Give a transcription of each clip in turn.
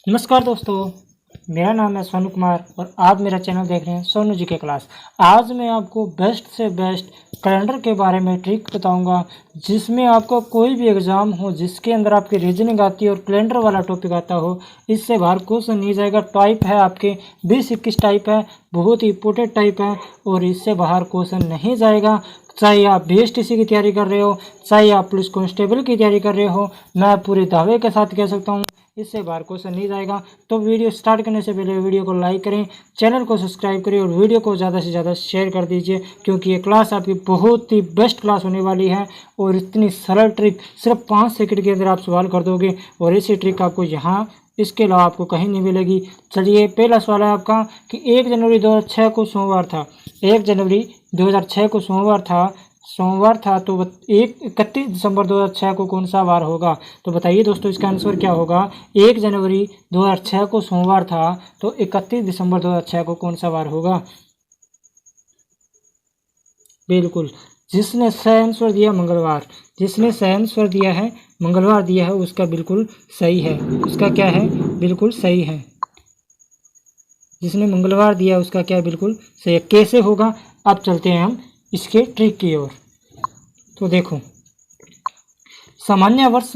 नमस्कार दोस्तों, मेरा नाम है सोनू कुमार और आप मेरा चैनल देख रहे हैं सोनू जी के क्लास। आज मैं आपको बेस्ट से बेस्ट कैलेंडर के बारे में ट्रिक बताऊंगा, जिसमें आपका कोई भी एग्ज़ाम हो जिसके अंदर आपकी रीजनिंग आती है और कैलेंडर वाला टॉपिक आता हो, इससे बाहर क्वेश्चन नहीं जाएगा। टाइप है आपके 20-21 टाइप है, बहुत ही इंपोर्टेंट टाइप है और इससे बाहर क्वेश्चन नहीं जाएगा। चाहे आप बीएसटीसी की तैयारी कर रहे हो, चाहे आप पुलिस कांस्टेबल की तैयारी कर रहे हो, मैं पूरे दावे के साथ कह सकता हूँ इससे बाहर क्वेश्चन नहीं जाएगा। तो वीडियो स्टार्ट करने से पहले वीडियो को लाइक करें, चैनल को सब्सक्राइब करें और वीडियो को ज़्यादा से ज़्यादा शेयर कर दीजिए, क्योंकि ये क्लास आपकी बहुत ही बेस्ट क्लास होने वाली है। और इतनी सरल ट्रिक, सिर्फ 5 सेकंड के अंदर आप सवाल कर दोगे और ऐसी ट्रिक आपको यहाँ इसके अलावा आपको कहीं नहीं मिलेगी। चलिए, पहला सवाल है आपका कि 1 जनवरी 2006 को सोमवार था। 1 जनवरी 2006 को सोमवार था तो 31 दिसंबर 2006 को कौन सा वार होगा? तो बताइए दोस्तों, इसका आंसर क्या होगा? 1 जनवरी 2006 को सोमवार था तो 31 दिसंबर 2006 को कौन सा वार होगा? बिल्कुल, जिसने सही आंसर दिया मंगलवार, जिसने सही आंसर दिया है मंगलवार दिया है उसका बिल्कुल सही है। उसका क्या है? बिल्कुल सही है। जिसने मंगलवार दिया उसका क्या बिल्कुल सही है। कैसे होगा? अब चलते हैं हम इसके ट्रिक की ओर। तो देखो, सामान्य वर्ष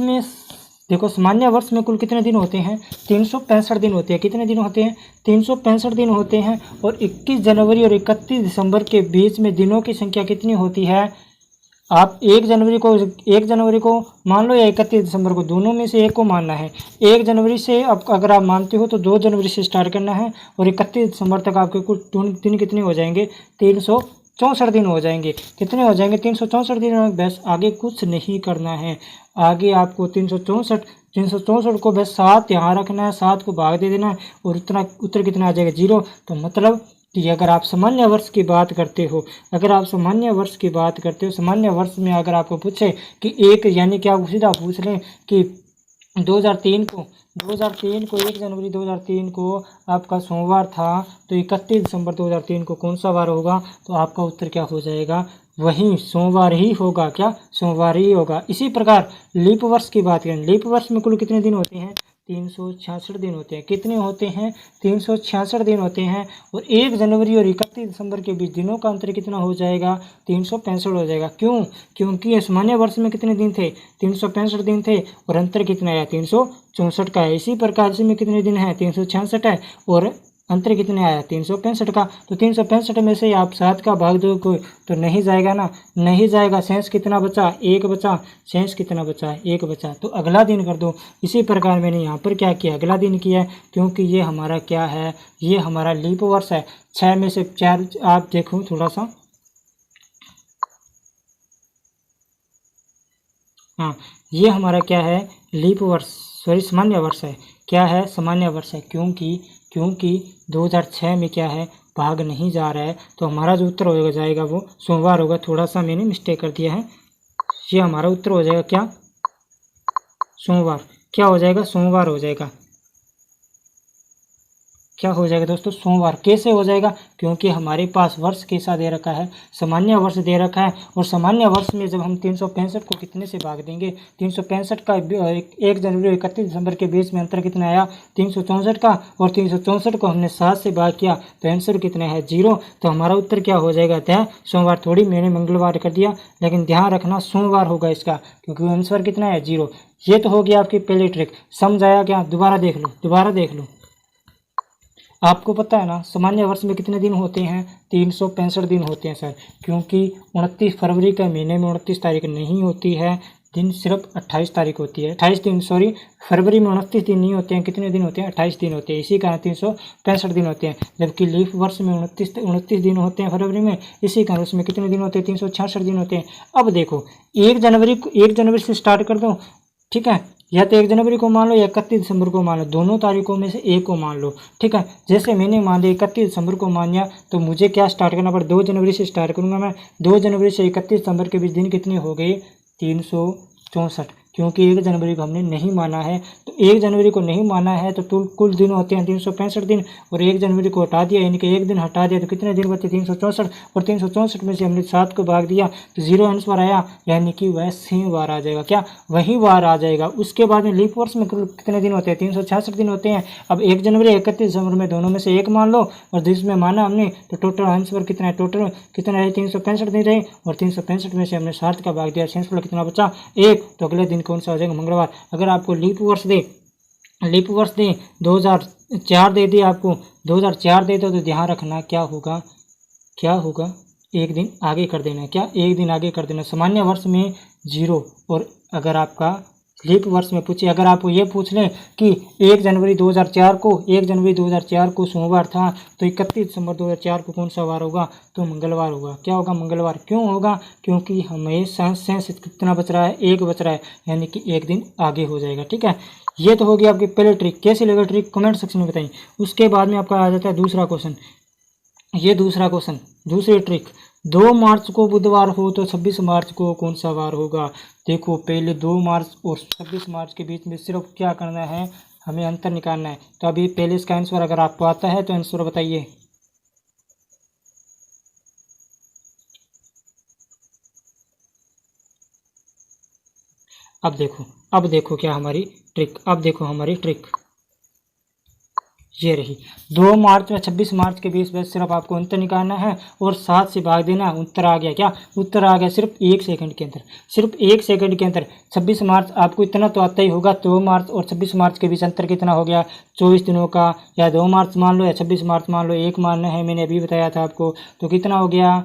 में कुल कितने दिन होते हैं? 365 दिन होते हैं। कितने दिन होते हैं? 365 दिन होते हैं। और 21 जनवरी और 31 दिसंबर के बीच में दिनों की संख्या कितनी होती है? आप 1 जनवरी को मान लो या 31 दिसंबर को, दोनों में से एक को मानना है। 1 जनवरी से अब अगर आप मानते हो तो 2 जनवरी से स्टार्ट करना है और 31 दिसंबर तक आपके कुल दिन कितने हो जाएंगे? 364 दिन हो जाएंगे। कितने हो जाएंगे? 364 दिन। बस आगे कुछ नहीं करना है। आगे आपको 364 को बस 7 यहाँ रखना है, 7 को भाग दे देना है और उत्तर कितना आ जाएगा? 0। तो मतलब कि अगर आप सामान्य वर्ष की बात करते हो, सामान्य वर्ष में अगर आपको पूछे कि एक, यानी कि आप सीधा पूछ लें कि 2003 को 1 जनवरी 2003 को आपका सोमवार था तो 31 दिसंबर 2003 को कौन सा वार होगा? तो आपका उत्तर क्या हो जाएगा? वही सोमवार ही होगा। क्या? सोमवार ही होगा। इसी प्रकार लीप वर्ष की बात करें, लीप वर्ष में कुल कितने दिन होते हैं? 366 दिन होते हैं। कितने होते हैं? 366 दिन होते हैं। और 1 जनवरी और 31 दिसंबर के बीच दिनों का अंतर कितना हो जाएगा? 365 हो जाएगा। क्यों? क्योंकि सामान्य वर्ष में कितने दिन थे? 365 दिन थे और अंतर कितना आया? 364 का है। इसी प्रकार इसमें कितने दिन हैं? 366 है और अंतर कितने आया? 365 का। तो 365 में से आप 7 का भाग दो तो नहीं जाएगा ना, नहीं जाएगा। शेष कितना बचा? 1 बचा। शेष कितना बचा? 1 बचा। तो अगला दिन कर दो। इसी प्रकार मैंने यहाँ पर क्या किया? अगला दिन किया, क्योंकि ये हमारा क्या है? ये हमारा लीप वर्ष है। 6 में से 4 आप देखो थोड़ा सा, हाँ, ये हमारा क्या है? लीप वर्ष, सॉरी सामान्य वर्ष है। क्या है? सामान्य वर्ष है। क्योंकि 2006 में क्या है? भाग नहीं जा रहा है। तो हमारा जो उत्तर होगा जाएगा वो सोमवार होगा। थोड़ा सा मैंने मिस्टेक कर दिया है। ये हमारा उत्तर हो जाएगा क्या? सोमवार। क्या हो जाएगा? सोमवार हो जाएगा। क्या हो जाएगा दोस्तों? सोमवार। कैसे हो जाएगा? क्योंकि हमारे पास वर्ष कैसा दे रखा है? सामान्य वर्ष दे रखा है। और सामान्य वर्ष में जब हम 365 को कितने से भाग देंगे? 365 का 1 जनवरी और 31 दिसंबर के बीच में अंतर कितना आया? 364 का। और 364 को हमने 7 से भाग किया तो आंसर कितना है? 0। तो हमारा उत्तर क्या हो जाएगा? सोमवार। थोड़ी मैंने मंगलवार कर दिया, लेकिन ध्यान रखना सोमवार होगा इसका, क्योंकि आंसर कितना है? 0। ये तो हो गया आपकी पहली ट्रिक। समझ आया क्या? दोबारा देख लो। आपको पता है ना सामान्य वर्ष में कितने दिन होते हैं? 365 दिन होते हैं सर, क्योंकि 29 फरवरी के महीने में 29 तारीख नहीं होती है, दिन सिर्फ 28 तारीख होती है। 28 दिन, सॉरी, फरवरी में 29 दिन नहीं होते हैं। कितने दिन होते हैं? 28 दिन होते हैं। इसी कारण 365 दिन होते हैं। जबकि लीप वर्ष में 29 दिन होते हैं फरवरी में, इसी कारण उसमें कितने दिन होते हैं? 366 दिन होते हैं। अब देखो, 1 जनवरी से स्टार्ट कर दो, ठीक है? या तो 1 जनवरी को मान लो या 31 दिसंबर को मान लो, दोनों तारीखों में से एक को मान लो, ठीक है? जैसे मैंने मान लिया 31 दिसंबर को मान लिया, तो मुझे क्या स्टार्ट करना पड़ा? 2 जनवरी से स्टार्ट करूंगा मैं। 2 जनवरी से 31 दिसंबर के बीच दिन कितने हो गए? 364। क्योंकि 1 जनवरी को हमने नहीं माना है। तो 1 जनवरी को नहीं माना है तो कुल दिन होते हैं 365 दिन, और 1 जनवरी को हटा दिया यानी कि 1 दिन हटा दिया तो कितने दिन बचे 364, और 364 में से हमने 7 को भाग दिया तो 0 आंसर आया, यानी कि वह सेम वार आ जाएगा। क्या वही वार आ जाएगा। उसके बाद में लीप वर्ष में कितने दिन होते हैं 366 दिन होते हैं। अब 1 जनवरी 31 दिसंबर में दोनों में से एक मान लो, और जिसमें माना हमने तो टोटल आंसर कितना है, टोटल कितना है 365 दिन रहे, और 365 में से हमने 7 का भाग दिया, शेषफल कितना बचा 1। तो अगले दिन कौन सा हो जाएगा, मंगलवार। अगर आपको लीप वर्ष दे 2004 दे दिया, आपको 2004 दे दो तो ध्यान रखना क्या होगा, एक दिन आगे कर देना। क्या एक दिन आगे कर देना। सामान्य वर्ष में 0, और अगर आपका लीप वर्ष में पूछे, अगर आपको ये पूछ लें कि 1 जनवरी 2004 को सोमवार था तो 31 दिसंबर 2004 को कौन सा वार होगा, तो मंगलवार होगा। क्या होगा, मंगलवार। क्यों होगा, क्योंकि हमें शेष कितना बच रहा है, 1 बच रहा है, यानी कि एक दिन आगे हो जाएगा। ठीक है, ये तो होगी आपकी पहले ट्रिक। कैसी लगे ट्रिक कमेंट सेक्शन में बताइए। उसके बाद में आपका आ जाता है दूसरा क्वेश्चन। ये दूसरा क्वेश्चन, दूसरी ट्रिक, 2 मार्च को बुधवार हो तो 26 मार्च को कौन सा वार होगा। देखो पहले 2 मार्च और 26 मार्च के बीच में सिर्फ क्या करना है, हमें अंतर निकालना है। तो अभी पहले इसका आंसर अगर आपको आता है तो आंसर बताइए। अब देखो क्या हमारी ट्रिक, अब देखो हमारी ट्रिक ये रही। 2 मार्च में 26 मार्च के बीच में सिर्फ आपको अंतर निकालना है और 7 से भाग देना। उत्तर आ गया। क्या उत्तर आ गया, सिर्फ 1 सेकंड के अंदर, सिर्फ 1 सेकंड के अंदर। 26 मार्च आपको इतना तो आता ही होगा, 2 मार्च और 26 मार्च के बीच अंतर कितना हो गया, 24 दिनों का। या 2 मार्च मान लो या 26 मार्च मान लो, एक मानना है, मैंने अभी बताया था आपको। तो कितना हो गया,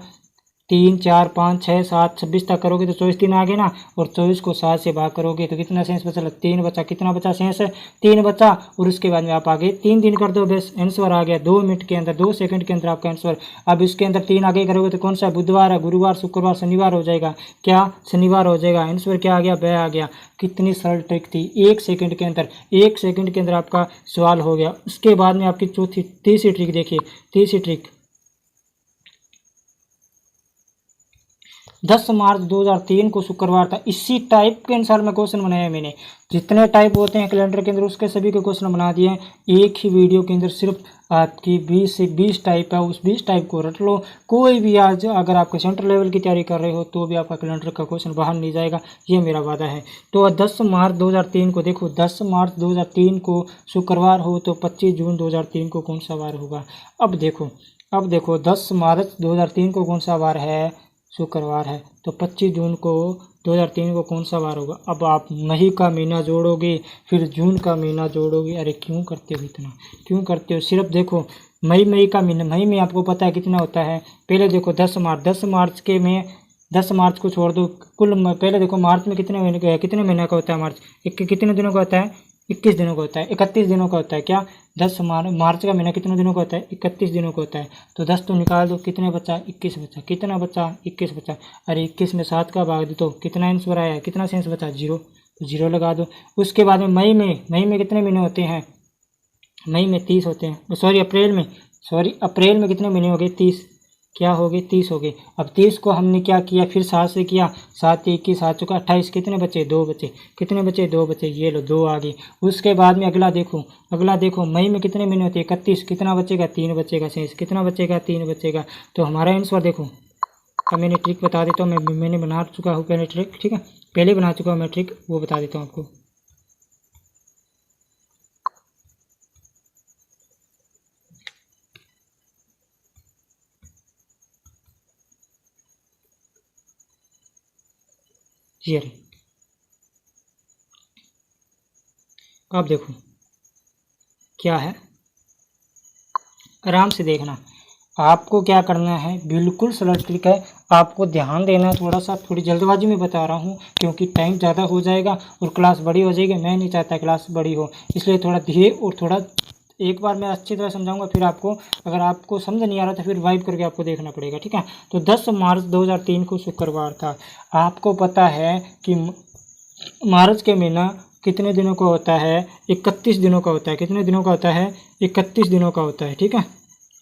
3 4 5 6 7 26 तक करोगे तो 24 दिन आ गए ना, और 24 को 7 से भाग करोगे तो कितना शेष बचा, 3 बचा। कितना बचा शेष, 3 बचा। और उसके बाद में आप आगे 3 दिन कर दो, बस आंसर आ गया 2 मिनट के अंदर, 2 सेकंड के अंदर आपका आंसर। अब इसके अंदर 3 आगे करोगे तो कौन सा, बुधवार है, गुरुवार, शुक्रवार, शनिवार हो जाएगा। क्या शनिवार हो जाएगा। आंसर क्या आ गया, वह आ गया। कितनी सरल ट्रिक थी, 1 सेकंड के अंदर, 1 सेकंड के अंदर आपका सवाल हो गया। उसके बाद में आपकी तीसरी ट्रिक देखिए। तीसरी ट्रिक, 10 मार्च 2003 को शुक्रवार था। इसी टाइप के अनुसार में क्वेश्चन बनाया मैंने। जितने टाइप होते हैं कैलेंडर के अंदर उसके सभी के क्वेश्चन बना दिए हैं एक ही वीडियो के अंदर। सिर्फ आपकी 20 से 20 टाइप है, उस 20 टाइप को रट लो। कोई भी आज अगर आपके सेंट्रल लेवल की तैयारी कर रहे हो तो भी आपका कैलेंडर का क्वेश्चन बाहर नहीं जाएगा, ये मेरा वादा है। तो 10 मार्च 2003 को देखो, 10 मार्च 2003 को शुक्रवार हो तो 25 जून 2003 को कौन सा वार होगा। अब देखो 10 मार्च 2003 को कौन सा वार है, शुक्रवार है। तो 25 जून को 2003 को कौन सा वार होगा। अब आप मई का महीना जोड़ोगे, फिर जून का महीना जोड़ोगे। अरे क्यों करते हो इतना, क्यों करते हो। सिर्फ देखो मई का महीना, मई में आपको पता है कितना होता है। पहले देखो 10 मार्च के में 10 मार्च को छोड़ दो, कुल पहले देखो मार्च में कितने महीने का होता है। मार्च कितने दिनों का होता है, 21 दिनों का होता है, 31 दिनों का होता है। क्या 10 मार्च का महीना कितने दिनों का होता है, 31 दिनों का होता है। तो 10 तो निकाल दो, कितने बचा, 21 बचा। कितना बचा, 21 बचा। अरे 21 में 7 का भाग दो तो कितना आंसर आया, कितना शेष बचा, 0। तो 0 लगा दो। उसके बाद में मई में कितने महीने होते हैं, मई में 30 होते हैं। अप्रैल में कितने महीने हो गए, 30। क्या हो गए, 30 हो गए। अब 30 को हमने क्या किया, फिर 7 से किया, 7 21 7 चुका 28। कितने बचे, 2 बचे। कितने बचे, 2 बचे। ये लो 2 आ गए। उसके बाद में अगला देखो मई में कितने महीने होते हैं, 31। कितना बचेगा, 3 बचेगा शेष। कितना बचेगा, 3 बचेगा। तो हमारा आंसर देखो। अब मैंने ट्रिक बता देता हूँ, मैंने बना चुका हूँ पहले ट्रिक, ठीक है, पहले बना चुका हूँ मैं ट्रिक, वो बता देता हूँ आपको। ये रही। अब देखो क्या है, आराम से देखना। आपको क्या करना है, बिल्कुल सरल ट्रिक है, आपको ध्यान देना थोड़ा सा। थोड़ी जल्दबाजी में बता रहा हूँ क्योंकि टाइम ज़्यादा हो जाएगा और क्लास बड़ी हो जाएगी। मैं नहीं चाहता क्लास बड़ी हो, इसलिए थोड़ा धीरे और थोड़ा एक बार मैं अच्छी तरह समझाऊंगा, फिर आपको अगर आपको समझ नहीं आ रहा तो फिर वाइब करके आपको देखना पड़ेगा, ठीक है। तो 10 मार्च 2003 को शुक्रवार था। आपको पता है कि मार्च के महीना कितने दिनों का होता है, 31 दिनों का होता है। कितने दिनों का होता है, 31 दिनों का होता है, ठीक है,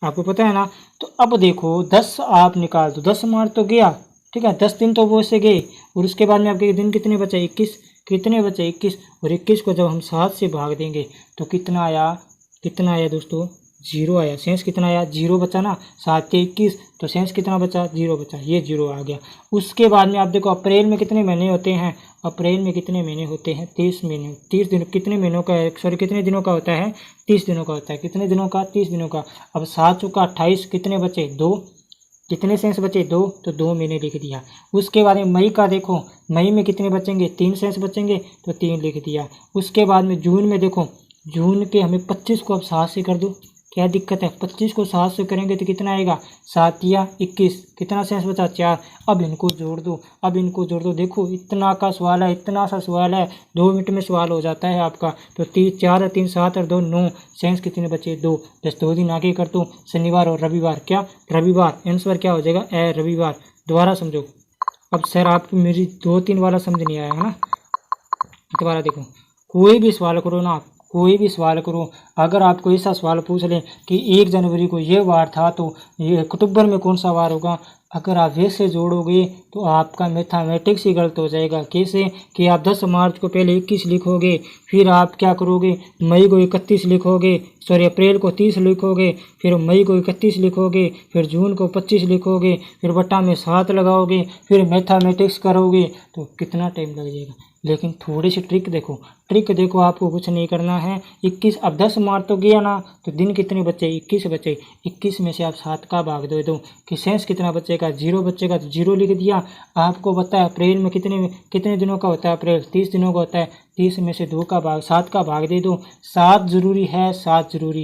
आपको पता है ना। तो अब देखो 10 आप निकाल दो, 10 मार्च तो गया, ठीक है, 10 दिन तो वो से गए, और उसके बाद में आपके दिन कितने बचे, 21। कितने बचे 21, और 21 को जब हम 7 से भाग देंगे तो कितना आया दोस्तों, 0 आया। शेष कितना आया, 0 बचा ना, 7 के 21, तो शेष कितना बचा, 0 बचा, ये 0 आ गया। उसके बाद में आप देखो अप्रैल में कितने महीने होते हैं, अप्रैल में कितने महीने होते हैं, 30 महीने, 30 दिन, कितने महीनों का है, सॉरी कितने दिनों का होता है, 30 दिनों का होता है। कितने दिनों का, 30 दिनों का। अब 7 चौका 28, कितने बचे, 2, कितने शेष बचे, 2, तो 2 महीने लिख दिया। उसके बाद में मई का देखो, मई में कितने बचेंगे, 3 शेष बचेंगे, तो 3 लिख दिया। उसके बाद में जून में देखो, जून के हमें 25 को अब 7 से कर दो, क्या दिक्कत है, 25 को 7 से करेंगे तो कितना आएगा, 7 या 21, कितना शेष बचा, 4। अब इनको जोड़ दो, देखो इतना का सवाल है, इतना सा सवाल है, 2 मिनट में सवाल हो जाता है आपका। तो 3 4 और 3 7 और 2 9, शेष कितने बचे, 2। बस 2 दिन आगे कर दो, शनिवार और रविवार, क्या रविवार, आंसर क्या हो जाएगा, रविवार। दोबारा समझो। अब सर आपको मेरी 2-3 वाला समझ नहीं आया है ना, दोबारा देखो। कोई भी सवाल करो ना, कोई भी सवाल करो, अगर आपको ऐसा सवाल पूछ लें कि 1 जनवरी को ये वार था तो ये अक्टूबर में कौन सा वार होगा, अगर आप वैसे जोड़ोगे तो आपका मैथमेटिक्स ही गलत हो जाएगा। कैसे कि आप 10 मार्च को पहले 21 लिखोगे, फिर आप क्या करोगे, मई को 31 लिखोगे, सॉरी अप्रैल को 30 लिखोगे, फिर मई को 31 लिखोगे, फिर जून को 25 लिखोगे, फिर बट्टा में 7 लगाओगे, फिर मैथमेटिक्स करोगे, तो कितना टाइम लग जाएगा। लेकिन थोड़ी सी ट्रिक देखो, आपको कुछ नहीं करना है। 21, अब 10 मार्च तो गया ना, तो दिन कितने बचे, 21 बचे। 21 में से आप 7 का भाग दे दो कि शेष कितना बचेगा, 0 बचेगा, तो 0 लिख दिया। आपको पता है अप्रैल में कितने दिनों का होता है, अप्रैल 30 दिनों का होता है। 30 में से 7 का भाग दे दो, 7 जरूरी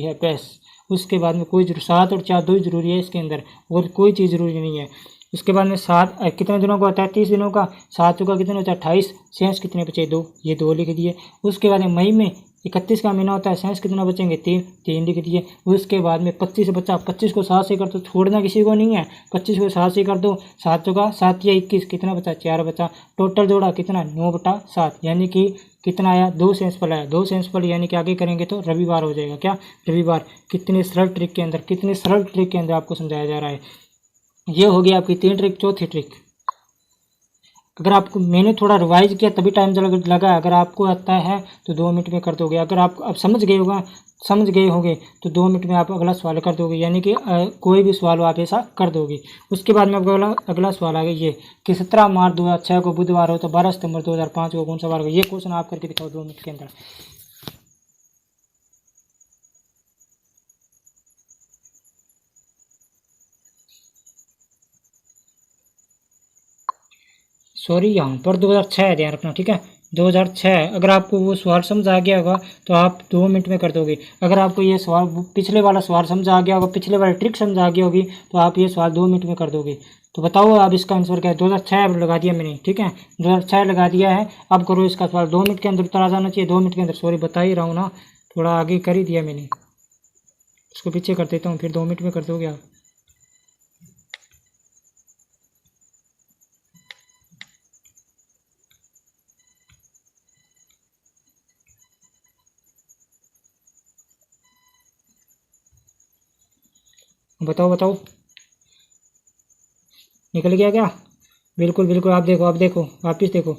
है बस। उसके बाद में कोई 7 और 4 2 ही जरूरी है इसके अंदर, और कोई चीज़ जरूरी नहीं है। उसके बाद में 7 कितने दिनों का होता है, 30 दिनों का। 7 चौका कितने होता है, 28, शेष कितने बचे, 2, ये 2 लिख दिए। उसके बाद में मई में 31 का महीना होता है, शेष कितना बचेंगे, 3 लिख दिए। उसके बाद में 25 बचा, 25 को 7 से कर दो, छोड़ना किसी को नहीं है, 25 को 7 से कर दो, 7 चौका 7 या 21, कितना बचा, 4 बचा। टोटल जोड़ा कितना, 9/7, यानी कि कितना आया, 2 सेंसफल आया। 2 सेंसफल यानी कि आगे करेंगे तो रविवार हो जाएगा, क्या रविवार। कितने सरल ट्रिक के अंदर आपको समझाया जा रहा है। ये हो गया आपकी 3 ट्रिक। चौथी ट्रिक, अगर आपको मैंने थोड़ा रिवाइज किया तभी टाइम लगा, अगर आपको आता है तो 2 मिनट में कर दोगे। अगर आप अब समझ गए होंगे तो 2 मिनट में आप अगला सवाल कर दोगे, यानी कि कोई भी सवाल हो आप ऐसा कर दोगे। उसके बाद में आपका अगला सवाल आ गया ये कि 17 मार्च 2006 को बुधवार हो तो 12 सितंबर 2005 को कौन सा वार हो। ये क्वेश्चन आप करके दिखाओ 2 मिनट के अंदर। सॉरी यहाँ पर 2006 है, ध्यान रखना, ठीक है 2006। अगर आपको वो सवाल समझ आ गया होगा तो आप 2 मिनट में कर दोगे। अगर आपको ये सवाल पिछले वाला सवाल समझ आ गया होगा, पिछले वाली ट्रिक समझ आ गई होगी, तो आप ये सवाल 2 मिनट में कर दोगे। तो बताओ आप इसका आंसर क्या है। 2006 लगा दिया मैंने, ठीक है 2006 लगा दिया है। अब करो इसका सवाल, 2 मिनट के अंदर उत्तर आ जाना चाहिए, 2 मिनट के अंदर। सॉरी बता ही रहा हूँ ना, थोड़ा आगे कर ही दिया मैंने, इसको पीछे कर देता हूँ, फिर 2 मिनट में कर दोगे आप। बताओ निकल गया क्या। बिल्कुल आप देखो वापिस देखो।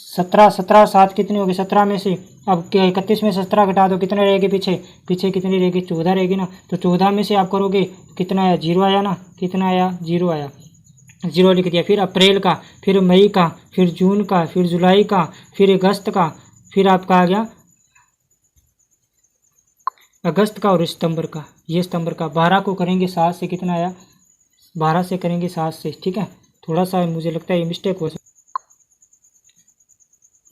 17 7 कितनी होगी, 17 में से अब क्या 31 में से 17 घटा दो, कितने रहेगी पीछे कितनी रहेगी, 14 रहेगी ना। तो 14 में से आप करोगे कितना आया, 0 आया ना, कितना आया, 0 आया, 0 लिख दिया। फिर अप्रैल का, फिर मई का, फिर जून का, फिर जुलाई का, फिर अगस्त का, फिर आपका आ गया अगस्त का और सितंबर का। ये सितंबर का 12 को करेंगे 7 से, कितना आया 12 से करेंगे 7 से, ठीक है। थोड़ा सा मुझे लगता है ये मिस्टेक हो सकता,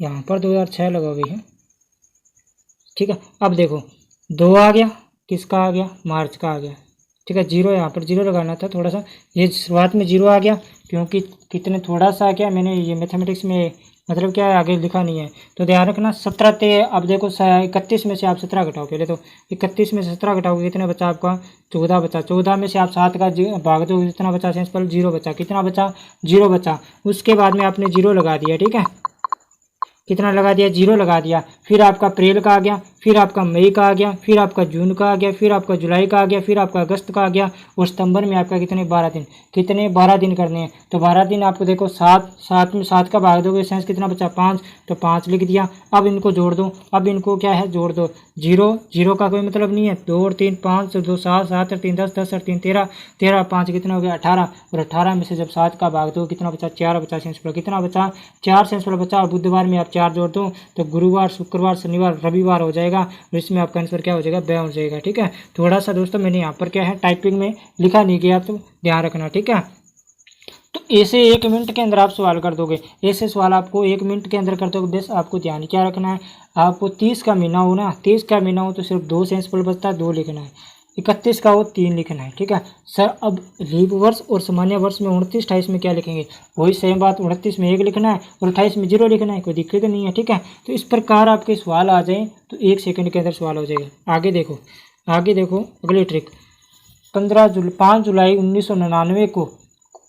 यहाँ पर 2006 लगा हुई है, ठीक है। अब देखो 2 आ गया, किसका आ गया, मार्च का आ गया, ठीक है। 0 यहाँ पर 0 लगाना था, थोड़ा सा ये शुरुआत में 0 आ गया, क्योंकि कितने थोड़ा सा क्या मैंने ये मैथमेटिक्स में मतलब क्या है आगे लिखा नहीं है, तो ध्यान रखना। 17 थे, अब देखो 31 में से आप 17 घटाओ, पहले तो 31 में से 17 घटाओगे कितने बचा आपका, 14 बचा। 14 में से आप 7 का भाग दो, कितना बचा, सिंपल 0 बचा, कितना बचा, 0 बचा। उसके बाद में आपने 0 लगा दिया, ठीक है। कितना लगा दिया, 0 लगा दिया। फिर आपका अप्रैल का आ गया, फिर आपका मई का आ गया, फिर आपका जून का आ गया, फिर आपका जुलाई का आ गया, फिर आपका अगस्त का आ गया, और सितंबर में आपका कितने 12 दिन, कितने 12 दिन करने हैं। तो 12 दिन आपको देखो 7 में 7 का भाग दोगे, शेष कितना बचा 5, तो 5 लिख दिया। अब इनको जोड़ दो, अब इनको क्या है जोड़ दो, 0 का कोई मतलब नहीं है, 2 और 3 5 2 7 7 और 3 10 10 और 3 13 13 और 5 कितना हो गया 18, और 18 में से जब 7 का भाग दो कितना बचा 4 बचा, शेषफल कितना बचा 4 शेषफल बचा। और बुधवार में आप 4 जोड़ दो तो गुरुवार शुक्रवार शनिवार रविवार हो जाएगा, और इसमें आपका आंसर क्या हो जाएगा 2 हो जाएगा। ठीक है, थोड़ा सा दोस्तों मैंने यहाँ पर क्या है टाइपिंग में लिखा नहीं गया, तो ध्यान रखना। ठीक है, तो ऐसे 1 मिनट के अंदर आप सवाल कर दोगे, ऐसे सवाल आपको 1 मिनट के अंदर कर दोगे। बस आपको ध्यान क्या रखना है, आपको 30 का महीना हो ना, 30 का महीना हो तो सिर्फ 2 शेषफल बचता है, 2 लिखना है। 31 का हो 3 लिखना है। ठीक है सर, अब लीप वर्ष और सामान्य वर्ष में 29 28 में क्या लिखेंगे, वही सेम बात, 29 में 1 लिखना है और 28 में 0 लिखना है, कोई दिक्कत नहीं है। ठीक है, तो इस प्रकार आपके सवाल आ जाएँ तो 1 सेकंड के अंदर सवाल हो जाएगा। आगे देखो, आगे देखो अगली ट्रिक। 5 जुलाई 1999 को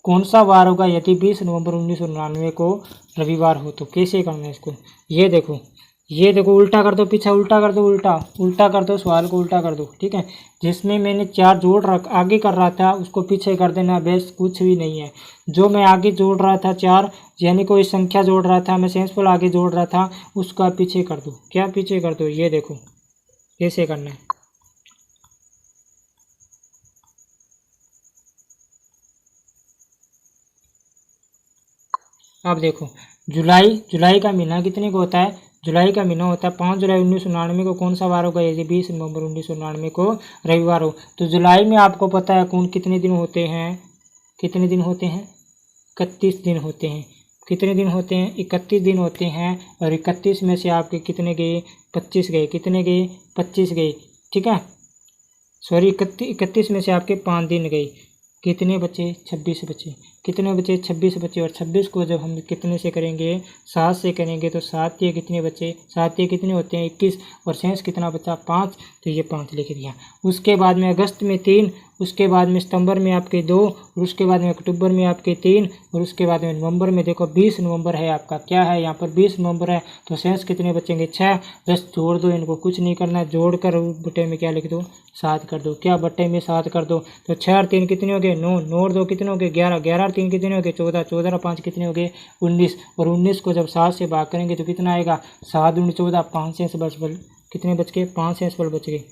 कौन सा वार होगा यदि 20 नवंबर 1999 को रविवार हो, तो कैसे करना है इसको। ये देखो, ये देखो उल्टा कर दो, पीछे उल्टा कर दो, उल्टा कर दो, सवाल को उल्टा कर दो। ठीक है, जिसमें मैंने 4 जोड़ रख आगे कर रहा था उसको पीछे कर देना, बेस कुछ भी नहीं है। जो मैं आगे जोड़ रहा था 4 यानी कोई संख्या जोड़ रहा था, मैं शेषफल आगे जोड़ रहा था, उसका पीछे कर दो। क्या पीछे कर दो, ये देखो कैसे करना है। अब देखो जुलाई का महीना कितने को होता है, जुलाई का महीना होता है 5 जुलाई 1999 को कौन सा वार होगा, यदि 20 नवंबर 1999 को रविवार हो। तो जुलाई में आपको पता है कौन कितने दिन होते हैं, कितने दिन होते हैं 31 दिन होते हैं। कितने दिन होते हैं 31 दिन होते हैं, और 31 में से आपके कितने गए 25 गए, कितने गए 25 गए। ठीक है सॉरी 31 में से आपके 5 दिन गए, कितने बचे 26 बचे, कितने बचे 26 बचे। और 26 को जब हम कितने से करेंगे 7 से करेंगे तो 7 ये कितने बचे, 7 ये कितने होते हैं 21, और शेष कितना बचा 5, तो ये 5 लिख दिया। उसके बाद में अगस्त में 3, उसके बाद में सितंबर में आपके 2, और उसके बाद में अक्टूबर में आपके 3, और उसके बाद में नवंबर में देखो 20 नवंबर है आपका, क्या है यहाँ पर 20 नवंबर है, तो शेष कितने बचेंगे 6। बस जोड़ दो, इनको कुछ नहीं करना है, जोड़ कर बटे में क्या लिख दो 7 कर दो। क्या बटे में 7 कर दो, तो 6 और 3 कितने हो गए 9, 9 और 2 कितने हो गए 11, 11 और 3 कितने हो गए 14, 14 और 5 कितने हो गए 19, और 19 को जब 7 से भाग करेंगे तो कितना आएगा 7 दूनी 14, 5 शेषफल कितने बच गए 5 शेषफल बच गए।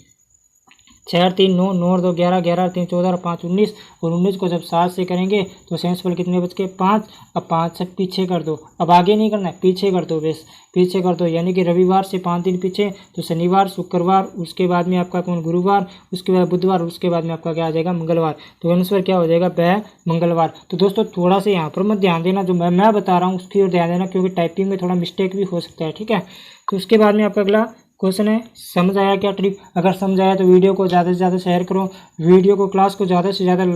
6 और 3 9, 9 और 2 11, 11 और 3 14 और 5 19, और 19 को जब 7 से करेंगे तो शेषफल कितने बच गए 5। अब 5 से पीछे कर दो, अब आगे नहीं करना है, पीछे कर दो, बस पीछे कर दो, यानी कि रविवार से 5 दिन पीछे, तो शनिवार शुक्रवार, उसके बाद में आपका कौन गुरुवार, उसके बाद बुधवार, उसके बाद में आपका क्या आ जाएगा मंगलवार। तो आंसर क्या हो जाएगा मंगलवार। तो दोस्तों थोड़ा सा यहाँ पर मत ध्यान देना, जो मैं बता रहा हूँ उसकी ओर ध्यान देना, क्योंकि टाइपिंग में थोड़ा मिस्टेक भी हो सकता है। ठीक है, तो उसके बाद में आपका अगला क्वेश्चन है, समझ आया क्या ट्रिक। अगर समझ आया तो वीडियो को ज़्यादा से ज़्यादा शेयर करो, वीडियो को क्लास को ज़्यादा से ज़्यादा,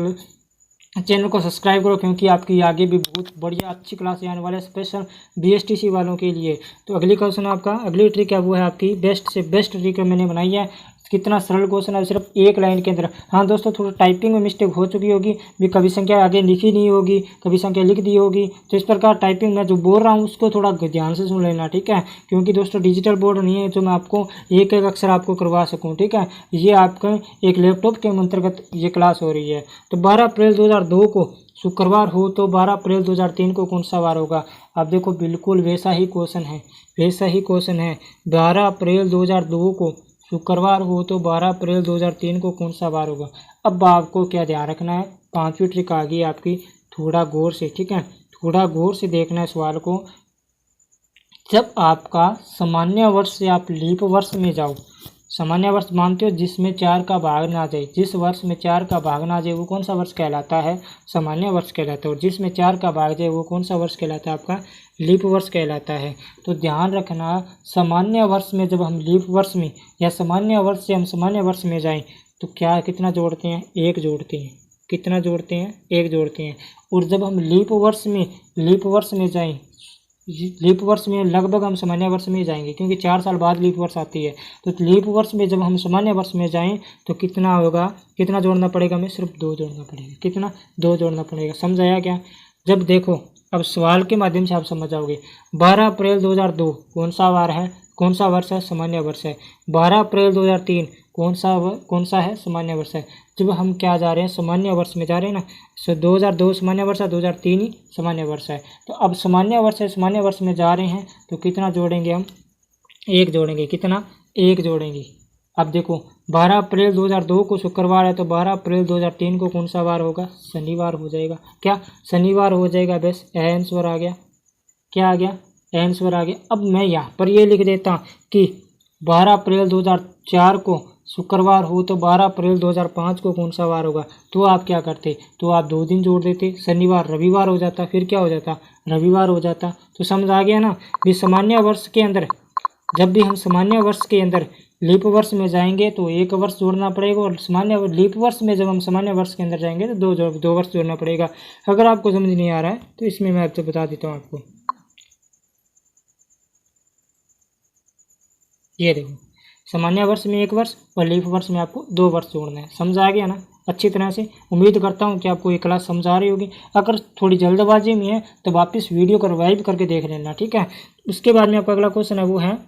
चैनल को सब्सक्राइब करो, क्योंकि आपकी आगे भी बहुत बढ़िया अच्छी क्लास आने वाले स्पेशल BSTC वालों के लिए। तो अगली क्वेश्चन आपका, अगली ट्रिक है वो है आपकी बेस्ट से बेस्ट ट्रिक मैंने बनाई है। कितना सरल क्वेश्चन है, सिर्फ 1 लाइन के अंदर। हाँ दोस्तों थोड़ा टाइपिंग में मिस्टेक हो चुकी होगी, भी कभी संख्या आगे लिखी नहीं होगी, कभी संख्या लिख दी होगी, तो इस प्रकार टाइपिंग में जो बोल रहा हूँ उसको थोड़ा ध्यान से सुन लेना। ठीक है, क्योंकि दोस्तों डिजिटल बोर्ड नहीं है जो मैं आपको एक एक अक्षर आपको करवा सकूँ। ठीक है, ये आपका एक लैपटॉप के अंतर्गत ये क्लास हो रही है। तो 12 अप्रैल 2002 को शुक्रवार हो तो 12 अप्रैल 2003 को कौन सा वार होगा। आप देखो बिल्कुल वैसा ही क्वेश्चन है, वैसा ही क्वेश्चन है। 12 अप्रैल 2002 को शुक्रवार हो तो 12 अप्रैल 2003 को कौन सा वार होगा। अब आपको क्या ध्यान रखना है, 5वीं ट्रिक आ गई आपकी, थोड़ा गौर से। ठीक है, थोड़ा गौर से देखना है सवाल को। जब आपका सामान्य वर्ष से आप लीप वर्ष में जाओ, सामान्य वर्ष मानते हो जिसमें 4 का भाग ना जाए, जिस वर्ष में 4 का भाग ना जाए वो कौन सा वर्ष कहलाता है, सामान्य वर्ष कहलाता है। और जिसमें 4 का भाग जाए वो कौन सा वर्ष कहलाता है, आपका लीप वर्ष कहलाता है। तो ध्यान रखना, सामान्य वर्ष में जब हम लीप वर्ष में या सामान्य वर्ष से हम सामान्य वर्ष में जाएं तो क्या कितना जोड़ते हैं 1 जोड़ते हैं, कितना जोड़ते हैं 1 जोड़ते हैं। और जब हम लीप वर्ष में जाएं, लीप वर्ष में लगभग हम सामान्य वर्ष में जाएंगे, क्योंकि 4 साल बाद लीप वर्ष आती है। तो लीप वर्ष में जब हम सामान्य वर्ष में जाएं तो कितना होगा, कितना जोड़ना पड़ेगा, हमें सिर्फ 2 जोड़ना पड़ेगा। कितना 2 जोड़ना पड़ेगा। समझ आया क्या। जब देखो अब सवाल के माध्यम से आप समझ जाओगे। 12 अप्रैल 2002 कौन सा वार है, कौन सा वर्ष है, सामान्य वर्ष है। 12 अप्रैल 2003 कौन सा है, सामान्य वर्ष है। जब हम क्या जा रहे हैं, सामान्य वर्ष में जा रहे हैं ना, सो 2002 सामान्य वर्ष है, 2003 ही सामान्य वर्ष है। तो अब सामान्य वर्ष है, सामान्य वर्ष में जा रहे हैं तो कितना जोड़ेंगे हम, 1 जोड़ेंगे। कितना, 1 जोड़ेंगे। अब देखो 12 अप्रैल 2002 को शुक्रवार है, तो 12 अप्रैल 2003 को कौन सा वार होगा, शनिवार हो जाएगा। क्या, शनिवार हो जाएगा। बस आंसर आ गया। क्या आ गया, आंसर आ गया। अब मैं यहाँ पर ये लिख देता कि 12 अप्रैल 2004 को शुक्रवार हो तो 12 अप्रैल 2005 को कौन सा वार होगा। तो आप क्या करते, तो आप 2 दिन जोड़ देते, शनिवार रविवार हो जाता, फिर क्या हो जाता, रविवार हो जाता। तो समझ आ गया ना। भी सामान्य वर्ष के अंदर, जब भी हम सामान्य वर्ष के अंदर लीप वर्ष में जाएंगे तो 1 वर्ष जोड़ना पड़ेगा, और सामान्य लीप वर्ष में जब हम सामान्य वर्ष के अंदर जाएंगे तो 2 वर्ष जोड़ना पड़ेगा। अगर आपको समझ नहीं आ रहा है तो इसमें मैं आपसे बता देता हूँ आपको। ये देखो, सामान्य वर्ष में 1 वर्ष और लीप वर्ष में आपको 2 वर्ष जोड़ना है। समझ आ गया ना अच्छी तरह से। उम्मीद करता हूँ कि आपको ये क्लास समझ आ रही होगी। अगर थोड़ी जल्दबाजी में है तो वापस वीडियो को रिवाइव करके देख लेना, ठीक है। उसके बाद में आपका अगला क्वेश्चन है, वो है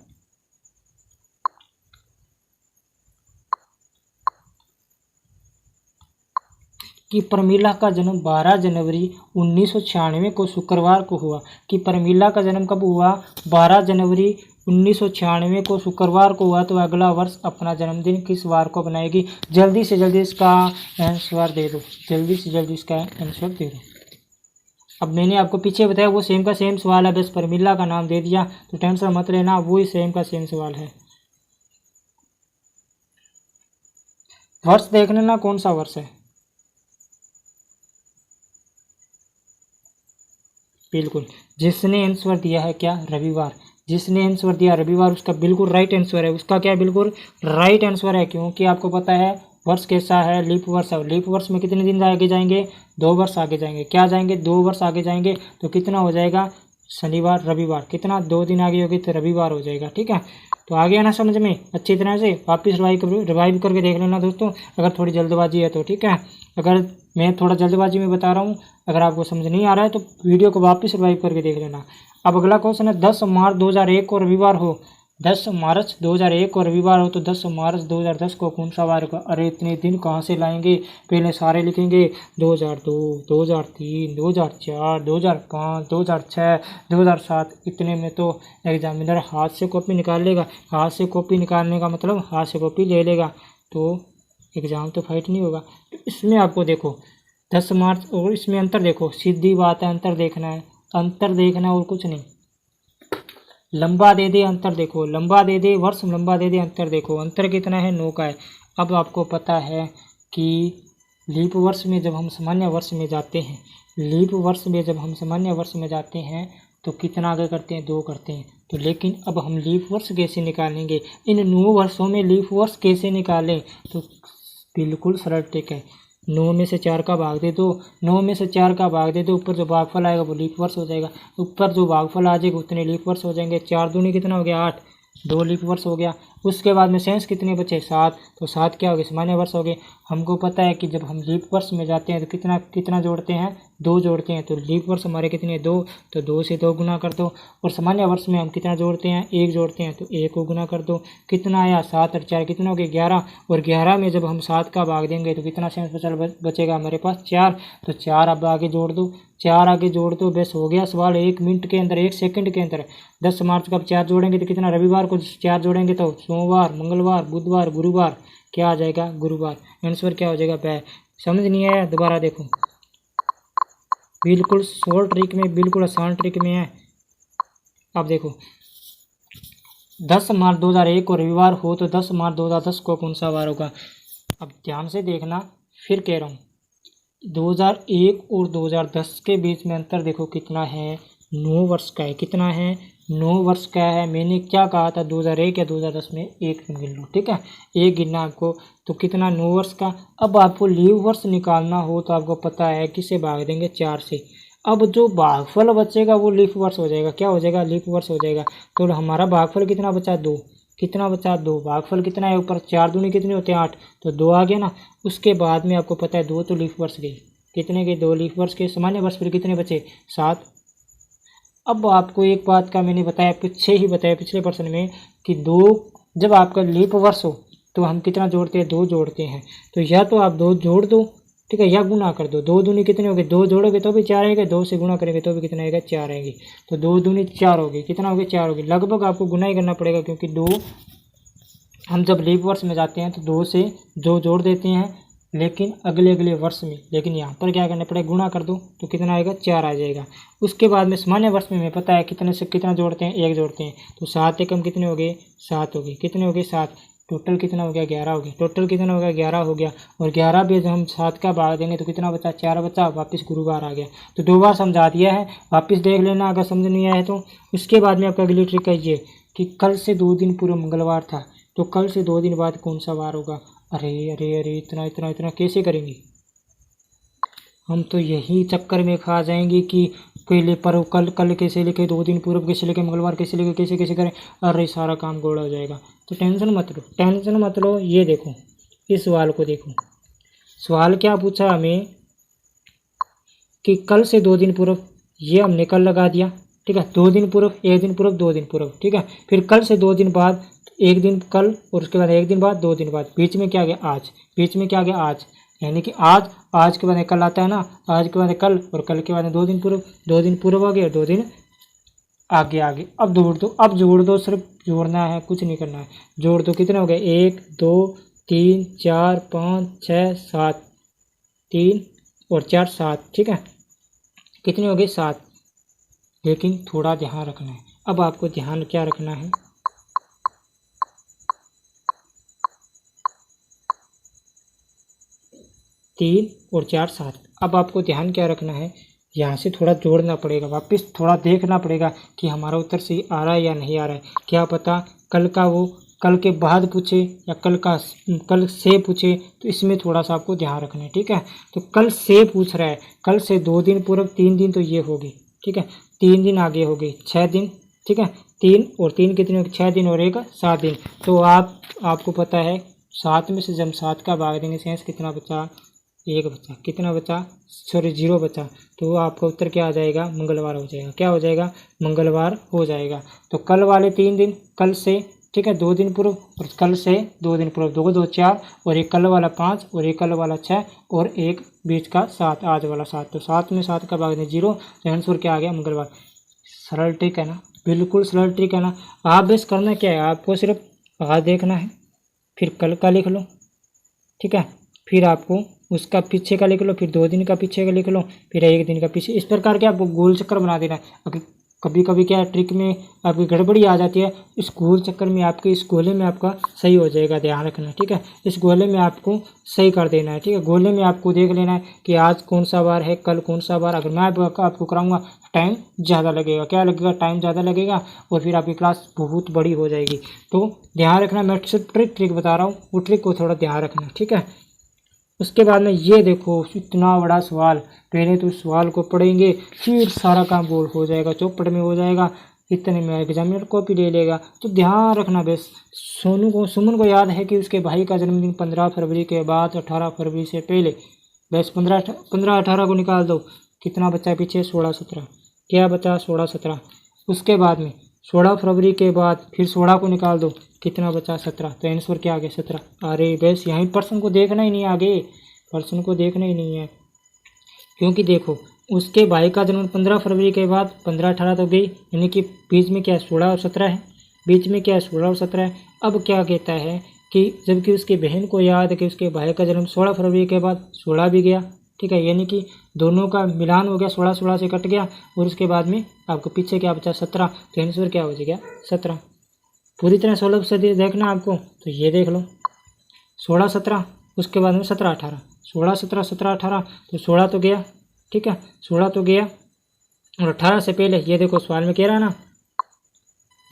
कि प्रमीला का जन्म 12 जनवरी 1996 को शुक्रवार को हुआ। कि प्रमीला का जन्म कब हुआ, 12 जनवरी 1996 को शुक्रवार को हुआ। तो अगला वर्ष अपना जन्मदिन किस वार को बनाएगी। जल्दी से जल्दी इसका आंसर दे दो, जल्दी से जल्दी इसका आंसर दे दो। अब मैंने आपको पीछे बताया वो सेम का सेम सवाल है, बस प्रमीला का नाम दे दिया तो टेंशन मत लेना, वो ही सेम का सेम सवाल है। वर्ष देख लेना कौन सा वर्ष है। बिल्कुल, जिसने आंसर दिया है क्या, रविवार। जिसने आंसर दिया रविवार उसका बिल्कुल राइट आंसर है। उसका क्या, बिल्कुल राइट आंसर है। क्योंकि आपको पता है वर्ष कैसा है, लीप वर्ष है। लीप वर्ष में कितने दिन आगे जाएंगे, 2 वर्ष आगे जाएंगे। क्या जाएंगे, 2 वर्ष आगे जाएंगे। तो कितना हो जाएगा, शनिवार रविवार। कितना, 2 दिन आगे होगी तो रविवार हो जाएगा, ठीक है। तो आ गया ना समझ में अच्छी तरह से। वापस रिवाइव करके देख लेना दोस्तों, अगर थोड़ी जल्दबाजी है तो, ठीक है। अगर मैं थोड़ा जल्दबाजी में बता रहा हूँ, अगर आपको समझ नहीं आ रहा है तो वीडियो को वापस रिवाइव करके देख लेना। अब अगला क्वेश्चन है, 10 मार्च 2001 को रविवार हो। 10 मार्च 2001 को रविवार हो तो 10 मार्च 2010 को कौन सा वार होगा। अरे इतने दिन कहाँ से लाएंगे, पहले सारे लिखेंगे। 2002, 2003, 2004, 2005, 2006, 2007। इतने में तो एग्जामिनर हाथ से कॉपी निकाल लेगा। हाथ से कॉपी निकालने का मतलब हाथ से कॉपी ले लेगा, तो एग्ज़ाम तो फाइट नहीं होगा। तो इसमें आपको देखो 10 मार्च और इसमें अंतर देखो, सीधी बात है, अंतर देखना है, अंतर देखना और कुछ नहीं। लंबा दे दे, अंतर देखो, लंबा दे दे, वर्ष लंबा दे दे, अंतर देखो। अंतर कितना है, 9 का है। अब आपको पता है कि लीप वर्ष में जब हम सामान्य वर्ष में जाते हैं, लीप वर्ष में जब हम सामान्य वर्ष में जाते हैं तो कितना आगे करते हैं, 2 करते हैं। तो लेकिन अब हम लीप वर्ष कैसे निकालेंगे, इन 9 वर्षों में लीप वर्ष कैसे निकालें। तो बिल्कुल सरल ट्रिक है, 9 में से 4 का भाग दे दो, 9 में से 4 का भाग दे दो, ऊपर जो भागफल आएगा वो लीप वर्ष हो जाएगा। ऊपर जो भागफल आ जाएगा उतने लीप वर्ष हो जाएंगे। 4 दूनी कितना हो गया, 8, 2 लीप वर्ष हो गया। उसके बाद में शेष कितने बचे, 7, तो 7 क्या हो गए, सामान्य वर्ष हो गए। हमको पता है कि जब हम लीप वर्ष में जाते हैं तो कितना कितना जोड़ते हैं, 2 जोड़ते हैं। तो लीप वर्ष हमारे कितने, 2, तो 2 से 2 गुना कर दो। और सामान्य वर्ष में हम कितना जोड़ते हैं, 1 जोड़ते हैं, तो 1 को गुना कर दो। कितना आया, 7 और 4 कितना हो गया, 11। और 11 में जब हम 7 का भाग देंगे तो कितना शेष बचेगा हमारे पास, 4। तो 4 अब आगे जोड़ दो, 4 आगे जोड़ दो, बस हो गया सवाल 1 मिनट के अंदर, 1 सेकंड के अंदर। 10 मार्च का अब 4 जोड़ेंगे तो कितना, रविवार को 4 जोड़ेंगे तो सोमवार, मंगलवार, बुधवार, गुरुवार। क्या आ जाएगा, गुरुवार। आंसर क्या हो जाएगा, बै। समझ नहीं आया, दोबारा देखो, बिल्कुल शॉर्ट ट्रिक में, बिल्कुल आसान ट्रिक में है। अब देखो 10 मार्च 2001 को रविवार हो तो 10 मार्च 2010 को कौन सा वार होगा। अब ध्यान से देखना, फिर कह रहा हूँ 2001 और 2010 के बीच में अंतर देखो कितना है, 9 वर्ष का है। कितना है, 9 वर्ष का है। मैंने क्या कहा था, 2001 या 2010 में 1 गिन लो, ठीक है, 1 गिनना आपको। तो कितना, 9 वर्ष का। अब आपको लीव वर्ष निकालना हो तो आपको पता है किससे भाग देंगे, 4 से। अब जो भागफल बचेगा वो लीफ वर्ष हो जाएगा। क्या हो जाएगा, लीफ वर्ष हो जाएगा। तो हमारा भागफल कितना बचा, 2। कितना बचा, 2। भागफल कितना है, ऊपर 4 दूनी कितने होते हैं, 8, तो 2 आ गया ना। उसके बाद में आपको पता है 2 तो लीफ वर्ष गई, कितने के, 2 लीफ वर्ष के। सामान्य वर्ष फिर कितने बचे, 7। अब आपको एक बात का मैंने बताया, पीछे ही बताया पिछले प्रश्न में, कि दो, जब आपका लीप वर्ष हो तो हम कितना जोड़ते हैं, 2 जोड़ते हैं। तो या तो आप 2 जोड़ दो, ठीक है, या गुना कर दो। 2 दूनी कितने हो गए, 2 जोड़ोगे तो भी 4 आएगा, 2 से गुना करेंगे तो भी कितना आएगा, 4 आएंगे। तो 2 दूनी 4 हो गई, कितना हो गया, 4 हो गई। लगभग आपको गुना ही करना पड़ेगा, क्योंकि 2 हम जब लीप वर्ष में जाते हैं तो 2 से 2 जोड़ देते हैं, लेकिन अगले वर्ष में, लेकिन यहाँ पर क्या करना पड़ेगा, गुणा कर दो तो कितना आएगा, 4 आ जाएगा। उसके बाद में सामान्य वर्ष में हमें पता है कितने से कितना जोड़ते हैं, 1 जोड़ते हैं। तो 7 एकम कितने हो गए, 7 हो गए। कितने हो गए, 7। टोटल कितना हो गया, 11 हो गया। टोटल कितना हो गया, 11 हो गया। और 11 भी जब हम 7 का भाग देंगे तो कितना बचा, 4 बचा। वापस गुरुवार आ गया। तो 2 बार समझा दिया है, वापस देख लेना अगर समझ नहीं आया तो। उसके बाद में आपका अगली ट्रिक है ये कि कल से 2 दिन पूर्व मंगलवार था, तो कल से 2 दिन बाद कौन सा वार होगा। अरे अरे अरे, इतना इतना इतना कैसे करेंगे हम, तो यही चक्कर में खा जाएंगे कि पहले पर कल कैसे लिखे, 2 दिन पूर्व कैसे लिखे, मंगलवार कैसे लिखे, कैसे कैसे करें। अरे सारा काम गोड़ा हो जाएगा। तो टेंशन मत लो, टेंशन मत लो। ये देखो, इस सवाल को देखो, सवाल क्या पूछा हमें कि कल से 2 दिन पूर्व, ये हमने कल लगा दिया, ठीक है। 2 दिन पूर्व, 1 दिन पूर्व, 2 दिन पूर्व, ठीक है। फिर कल से 2 दिन बाद, 1 दिन कल, और उसके बाद 1 दिन बाद, 2 दिन बाद, बीच में क्या गया, आज। बीच में क्या गया, आज। यानी कि आज के बाद कल आता है ना, आज के बाद कल, और कल के बाद 2 दिन पूर्व। 2 दिन पूर्व हो गए और 2 दिन आगे आगे। अब जोड़ दो, अब जोड़ दो, सिर्फ जोड़ना है, कुछ नहीं करना है। जोड़ दो, कितने हो गए, 1 2 3 4 5 6 7, 3 और 4 7, ठीक है। कितने हो गए, 7। लेकिन थोड़ा ध्यान रखना है। अब आपको ध्यान क्या रखना है, 3 और 4 7। अब आपको ध्यान क्या रखना है, यहाँ से थोड़ा जोड़ना पड़ेगा, वापस थोड़ा देखना पड़ेगा कि हमारा उत्तर सही आ रहा है या नहीं आ रहा है। क्या पता कल का वो कल के बाद पूछे या कल से पूछे, तो इसमें थोड़ा सा आपको ध्यान रखना है, ठीक है। तो कल से पूछ रहा है, कल से 2 दिन पूर्व, 3 दिन तो ये होगी, ठीक है। 3 दिन आगे हो गई, 6 दिन, ठीक है। 3 और 3 कितने हो गए, 6 दिन और 1 7 दिन। तो आपको पता है 7 में से जब 7 का भाग देंगे, शेष कितना बचा, 1 बचा। कितना बचा, सॉरी 0 बचा। तो आपका उत्तर क्या आ जाएगा, मंगलवार हो जाएगा। क्या हो जाएगा, मंगलवार हो जाएगा। तो कल वाले 3 दिन, कल से, ठीक है, 2 दिन पूर्व, और कल से 2 दिन पूर्व, 2 2 4, और एक कल वाला 5, और एक कल वाला 6, और एक बीच का 7, आज वाला 7। तो 7 में 7 का भाग दें 0, तो आंसर क्या आ गया, मंगलवार। सरल ट्रिक है ना, बिल्कुल सरल ट्रिक है ना। आप बस करना क्या है, आपको सिर्फ आज देखना है, फिर कल का लिख लो, ठीक है। फिर आपको उसका पीछे का लिख लो, फिर 2 दिन का पीछे का लिख लो, फिर 1 दिन का पीछे। इस प्रकार के आपको गोल चक्कर बना देना है। अगर कभी कभी क्या ट्रिक में आपकी गड़बड़ी आ जाती है, इस गोल चक्कर में आपके, इस गोले में आपका सही हो जाएगा, ध्यान रखना, ठीक है। इस गोले में आपको सही कर देना है, ठीक है। गोले में आपको देख लेना है कि आज कौन सा बार है, कल कौन सा बार। अगर मैं आपको कराऊंगा, टाइम ज़्यादा लगेगा। क्या लगेगा, टाइम ज़्यादा लगेगा, और फिर आपकी क्लास बहुत बड़ी हो जाएगी। तो ध्यान रखना, मैं सिर्फ ट्रिक बता रहा हूँ, वो ट्रिक को थोड़ा ध्यान रखना, ठीक है। उसके बाद में ये देखो, इतना बड़ा सवाल, पहले तो सवाल को पढ़ेंगे, फिर सारा काम गोल हो जाएगा, चौपट में हो जाएगा, इतने में एग्जामिनर कॉपी ले लेगा। तो ध्यान रखना बस। सुमन को याद है कि उसके भाई का जन्मदिन 15 फरवरी के बाद 18 फरवरी से पहले। बस 15 18 को निकाल दो, कितना बचा पीछे, 16 17। क्या बचा, 16 17। उसके बाद में 16 फरवरी के बाद फिर 16 को निकाल दो, कितना बचा, 17। तो आंसर क्या आ गया, 17। अरे बस यहीं प्रश्न को देखना ही नहीं, आगे प्रश्न को देखना ही नहीं है। क्योंकि देखो, उसके भाई का जन्म 15 फरवरी के बाद 15 18 तो गई, यानी कि बीच में क्या है, 16 और 17 है। बीच में क्या है, 16 और 17 है। अब क्या कहता है कि जबकि उसकी बहन को याद है कि उसके भाई का जन्म 16 फरवरी के बाद 16 भी गया, ठीक है। यानी कि दोनों का मिलान हो गया, 16 16 से कट गया, और उसके बाद में आपको पीछे क्या बचा, 17। तो आंसर क्या हो जाएगा, 17। पूरी तरह 16 से देखना आपको, तो ये देख लो, 16 17, उसके बाद में 17 18, 16 17 17 18, तो 16 तो गया, ठीक है, 16 तो गया। और 18 से पहले, ये देखो सवाल में कह रहा है ना,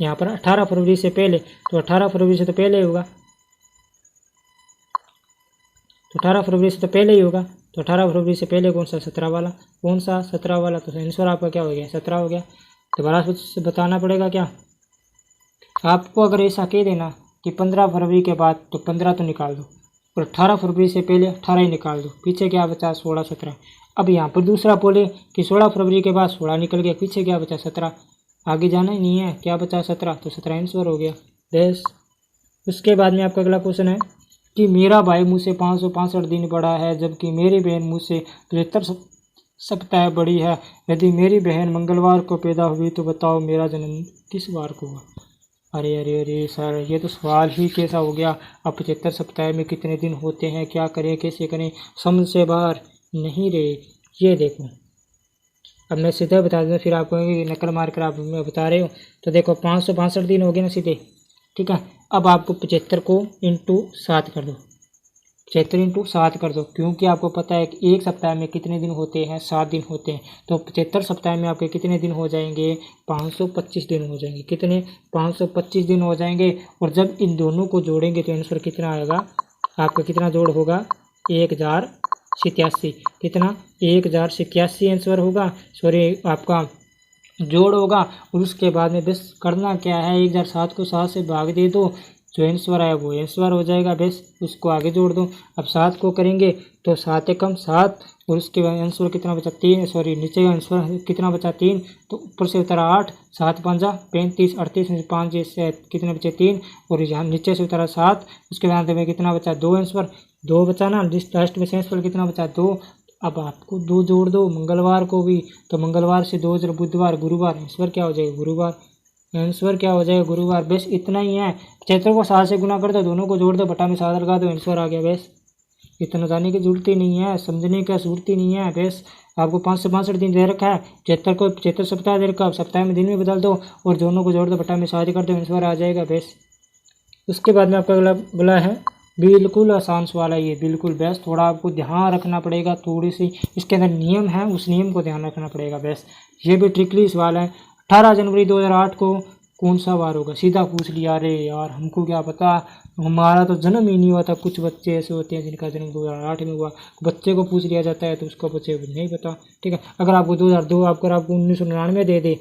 यहाँ पर 18 फरवरी से पहले, तो 18 फरवरी से तो पहले ही होगा, तो 18 फरवरी से तो पहले ही होगा। तो 18 फरवरी से पहले कौन सा, 17 वाला। कौन सा, 17 वाला। तो आंसर आपका क्या हो गया, 17 हो गया। दोबारा से बताना पड़ेगा क्या आपको। अगर ऐसा कह देना कि 15 फरवरी के बाद, तो 15 तो निकाल दो, और 18 फरवरी से पहले 18 ही निकाल दो, पीछे क्या बचा, 16 17। अब यहाँ पर दूसरा बोले कि 16 फरवरी के बाद 16 निकल गया, पीछे क्या बचा 17, आगे जाना ही नहीं है, क्या बचा 17, तो 17 आंसर हो गया बेस। उसके बाद में आपका अगला क्वेश्चन है कि मेरा भाई मुझसे 565 दिन बड़ा है जबकि मेरी बहन मुझसे 73 सप्ताह बड़ी है। यदि मेरी बहन मंगलवार को पैदा हुई तो बताओ मेरा जन्म किस वार को हुआ। अरे अरे अरे सर, ये तो सवाल ही कैसा हो गया। अब 75 सप्ताह में कितने दिन होते हैं, क्या करें कैसे करें, समझ से बाहर नहीं रहे। ये देखो, अब मैं सीधे बता दूँ, फिर आपको नकल मार कर आप बता रहे हो। तो देखो 562 दिन हो गए ना सीधे, ठीक है। अब आपको 75 को इंटू 7 कर दो, 75 इंटू 7 कर दो, क्योंकि आपको पता है कि एक सप्ताह में कितने दिन होते हैं, 7 दिन होते हैं। तो 75 सप्ताह में आपके कितने दिन हो जाएंगे, 525 दिन हो जाएंगे। कितने, 525 दिन हो जाएंगे। और जब इन दोनों को जोड़ेंगे तो आंसर कितना आएगा आपका, कितना जोड़ होगा, 1087। कितना, 1087 आंसर होगा, सॉरी आपका जोड़ होगा। और उसके बाद में बस करना क्या है, 1007 को 7 से भाग दे दो, जो आंसर आया वो आंसर हो जाएगा, बस उसको आगे जोड़ दो। अब 7 को करेंगे तो 7 एकम 7, और उसके बाद आंसर कितना बचा 3, सॉरी नीचे का आंसर कितना बचा 3, तो ऊपर से उतारा 8, 7 पंजा 35, 38 में 5 से कितने बचे 3, और यहाँ नीचे से उतारा 7, उसके बाद में कितना बचा 2 आंसर, 2 बचा ना, लास्ट में आंसर कितना बचा 2। अब आपको 2 जोड़ दो मंगलवार को भी, तो मंगलवार से 2 बुधवार गुरुवार, आंसर क्या हो जाएगा गुरुवार, आंसर क्या हो जाएगा गुरुवार। बस इतना ही है। 75 को 7 से गुना कर दो, दोनों को जोड़ दो, बटा में 7 लगा दो, आंसर आ गया। बस इतना जाने की जरूरत ही नहीं है, समझने की जरूरत ही नहीं है। बस आपको 562 दिन दे रखा है, 75 को 75 सप्ताह दे रखा है, सप्ताह में दिन में बदल दो और दोनों को जोड़ दो, बटा में 7 कर दो, आंसर आ जाएगा। बस उसके बाद में आपका अगला है बिल्कुल आसान सवाल है ये, बिल्कुल बेस्ट। थोड़ा आपको ध्यान रखना पड़ेगा, थोड़ी सी इसके अंदर नियम है, उस नियम को ध्यान रखना पड़ेगा। बेस्ट ये भी ट्रिकली सवाल है। 18 जनवरी 2008 को कौन सा वार होगा, सीधा पूछ लिया। अरे यार हमको क्या पता, हमारा तो जन्म ही नहीं हुआ था। कुछ बच्चे ऐसे होते हैं जिनका जन्म 2008 में हुआ, बच्चे को पूछ लिया जाता है तो उसको बच्चे को नहीं पता, ठीक है। अगर आपको 2002 आपको 1999 दे दे,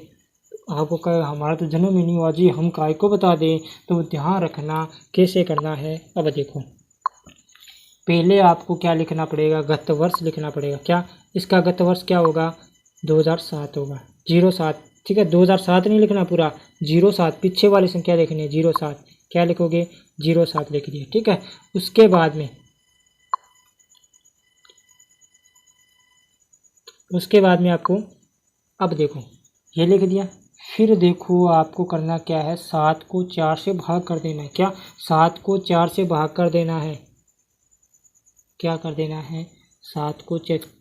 आपको कहे हमारा तो जन्म ही नहीं हुआ जी, हम काय को बता दें, तो ध्यान रखना कैसे करना है। अब देखो, पहले आपको क्या लिखना पड़ेगा, गत वर्ष लिखना पड़ेगा। क्या इसका गत वर्ष क्या होगा, 2007 होगा, 07, ठीक है। 2007 नहीं लिखना पूरा, 07 पीछे वाली संख्या देखनी है, 07 क्या लिखोगे, 07 लिख दिया, ठीक है। उसके बाद में आपको, अब देखो ये लिख दिया, फिर देखो आपको करना क्या है, 7 को 4 से भाग कर देना है। क्या, 7 को 4 से भाग कर देना है, क्या कर देना है, 7 को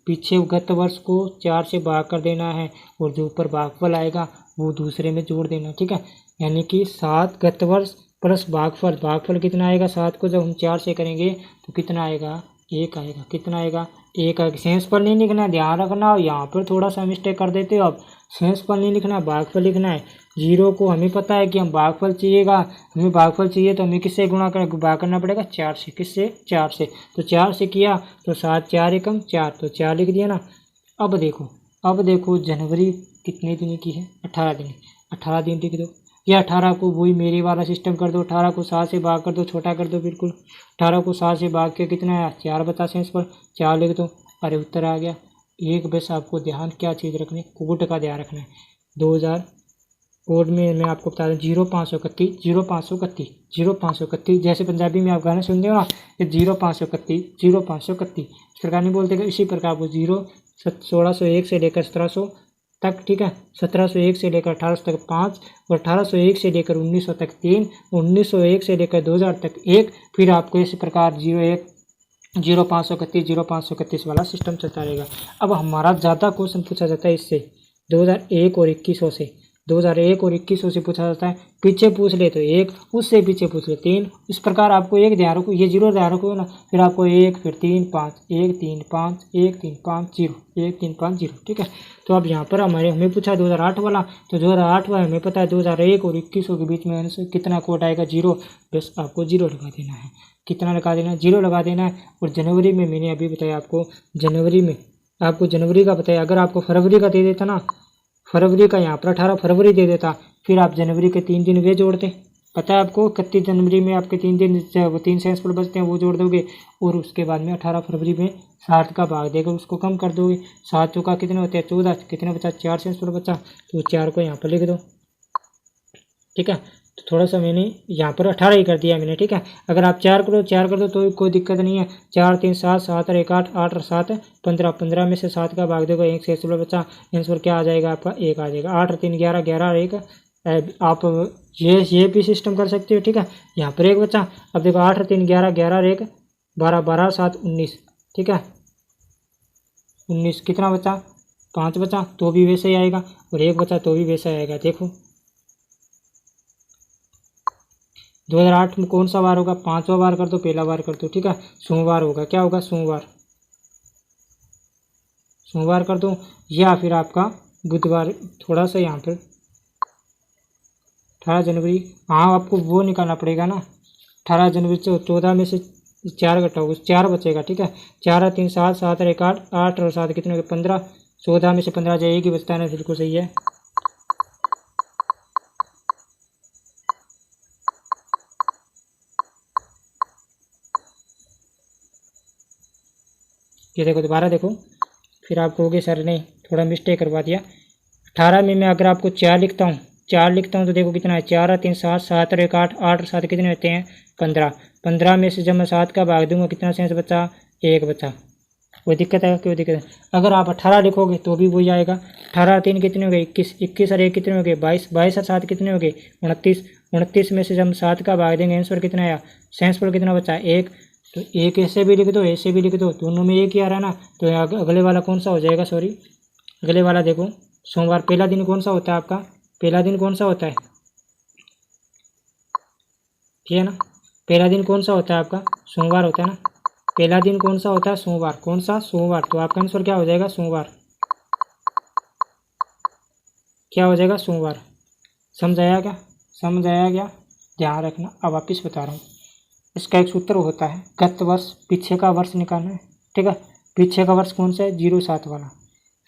पीछे गत वर्ष को 4 से भाग कर देना है, और जो ऊपर भागफल आएगा वो दूसरे में जोड़ देना, ठीक है। यानी कि 7 गत वर्ष प्लस भागफल, भागफल कितना आएगा, 7 को जब हम 4 से करेंगे तो कितना आएगा, 1 आएगा। कितना आएगा, 1 आएगा। शेष पर नहीं लिखना, ध्यान रखना, यहाँ पर थोड़ा सा मिस्टेक कर देते हो आप। शेष पर नहीं लिखना, भागफल लिखना है। 0 को हमें पता है कि हम भागफल चाहिएगा, हमें भागफल चाहिए तो हमें किससे गुणा कर भाग करना पड़ेगा, 4 से। किससे, 4 से। तो 4 से किया तो 7 4 एकम 4, तो 4 लिख दिया ना। अब देखो जनवरी कितने दिन की है, 18 दिन, 18 दिन लिख दो। या 18 को वही मेरे वाला सिस्टम कर दो, 18 को 7 से भाग कर दो, छोटा कर दो बिल्कुल। 18 को 7 से भाग के कितना है, 4 बता शेष पर, 4 लिख दो। अरे उत्तर आ गया। एक बस आपको ध्यान क्या चीज़ रखनी, कोड का ध्यान रखना है। 2000 कोड में मैं आपको बता दूँ, 0531, 0531, 0531, जैसे पंजाबी में आप गाने सुनते हो ना, ये 0531, 0531 इस प्रकार नहीं बोलते, इसी प्रकार आपको 1601 से लेकर 1700 तक, ठीक है। 1701 से लेकर 1800 तक 5, और 1801 से लेकर 1900 तक 3, 1901 से लेकर 2000 तक 1, फिर आपको इसी प्रकार 01, 0531, 0531 वाला सिस्टम चलता रहेगा। अब हमारा ज़्यादा क्वेश्चन पूछा जाता है इससे, 2001 और 2100 से, 2001 और 2100 से पूछा जाता है। पीछे पूछ ले तो 1, उससे पीछे पूछ ले 3, इस प्रकार आपको एक ध्यान रखो, ये 0 ध्यान रखो ना, फिर आपको 1, फिर 3 5, 1 3 5, 1 3 5 0, 1 3 5 0, ठीक है। तो अब यहाँ पर हमें पूछा 2008 वाला, तो 2008 वाला हमें पता है 2001 और 2100 के बीच में कितना कोड आएगा, 0। बस आपको 0 लगा देना है। कितना लगा देना है, 0 लगा देना है। और जनवरी में मैंने अभी बताया आपको, जनवरी में आपको जनवरी का बताया, अगर आपको फरवरी का दे देता ना, फरवरी का यहाँ पर 18 फरवरी दे देता, फिर आप जनवरी के 3 दिन वे जोड़ते। पता है आपको 31 जनवरी में आपके 3 दिन 3 सेंस पर बचते हैं, वो जोड़ दोगे, और उसके बाद में 18 फरवरी में 7 का भाग देकर उसको कम कर दोगे। 7 चौका कितने होते हैं 14, कितने बचा 4 से बचा, तो 4 को यहाँ पर लिख दो। ठीक है, तो थोड़ा सा मैंने यहाँ पर 18 ही कर दिया मैंने। ठीक है, अगर आप 4 कर दो तो कोई दिक्कत नहीं है। 4 3 7, 7 और 1 8, 8 और 7 15, 15 में से 7 का भाग देगा 1 से बचा, आंसर क्या आ जाएगा आपका 1 आ जाएगा। 8 और 3 11, 11 और 1 आप ये भी सिस्टम कर सकते हो। ठीक है, यहाँ पर 1 बचा। अब देखो 8 और 3 11, 11 और 1 12, 12 और 7 19। ठीक है, 19 कितना बचा 5 बचा, तो भी वैसे ही आएगा, और 1 बचा तो भी वैसा आएगा। देखो 2008 में कौन सा वार होगा, 5वां वार कर दो, पहला वार कर दो। ठीक है, सोमवार होगा, क्या होगा सोमवार, सोमवार कर दो, या फिर आपका बुधवार। थोड़ा सा यहाँ पर 18 जनवरी, हाँ आपको वो निकालना पड़ेगा ना। 18 जनवरी से 14 में से 4 घटाओगे 4 बचेगा। ठीक है, 4 और 3 7, 7 और 1 8, 8 और 7 कितने हो गए 15, 14 में से 15 जाए 1 ही बचता है ना, बिल्कुल सही है। ये देखो दोबारा देखो, फिर आप कहोगे सर नहीं थोड़ा मिस्टेक करवा दिया। 18 में मैं अगर आपको 4 लिखता हूँ, 4 लिखता हूँ तो देखो कितना है 4 और 3 7, 7 और 1 8, 8 और 7 कितने होते हैं 15, 15 में से जब मैं 7 का भाग दूंगा कितना सेंस बचा 1 बचा। कोई दिक्कत है, कोई दिक्कत है। अगर आप 18 लिखोगे तो भी वही आएगा। 18 और 3 कितने हो गए 21, 21 और 1 कितने हो गए 22, 22 और 7 कितने हो गए 29, 29 में से जब 7 का भाग देंगे आंसर कितना आया, सेंस पर कितना बचा 1। तो एक ऐसे भी लिख दो, ऐसे भी लिख दो, दोनों में एक ही आ रहा है ना। तो अगले वाला कौन सा हो जाएगा, सॉरी अगले वाला देखो सोमवार। पहला दिन कौन सा होता है आपका, पहला दिन कौन सा होता है, ठीक है ना, पहला दिन कौन सा होता है आपका सोमवार होता है ना। पहला दिन कौन सा होता है सोमवार, कौन सा सोमवार, तो आपका आंसर क्या हो जाएगा सोमवार, क्या हो जाएगा सोमवार। समझ आया क्या, समझ आया क्या, ध्यान रखना। अब वापिस बता रहा हूँ, इसका एक सूत्र होता है गत वर्ष, पीछे का वर्ष निकालना है। ठीक है, पीछे का वर्ष कौन सा है 07 वाला।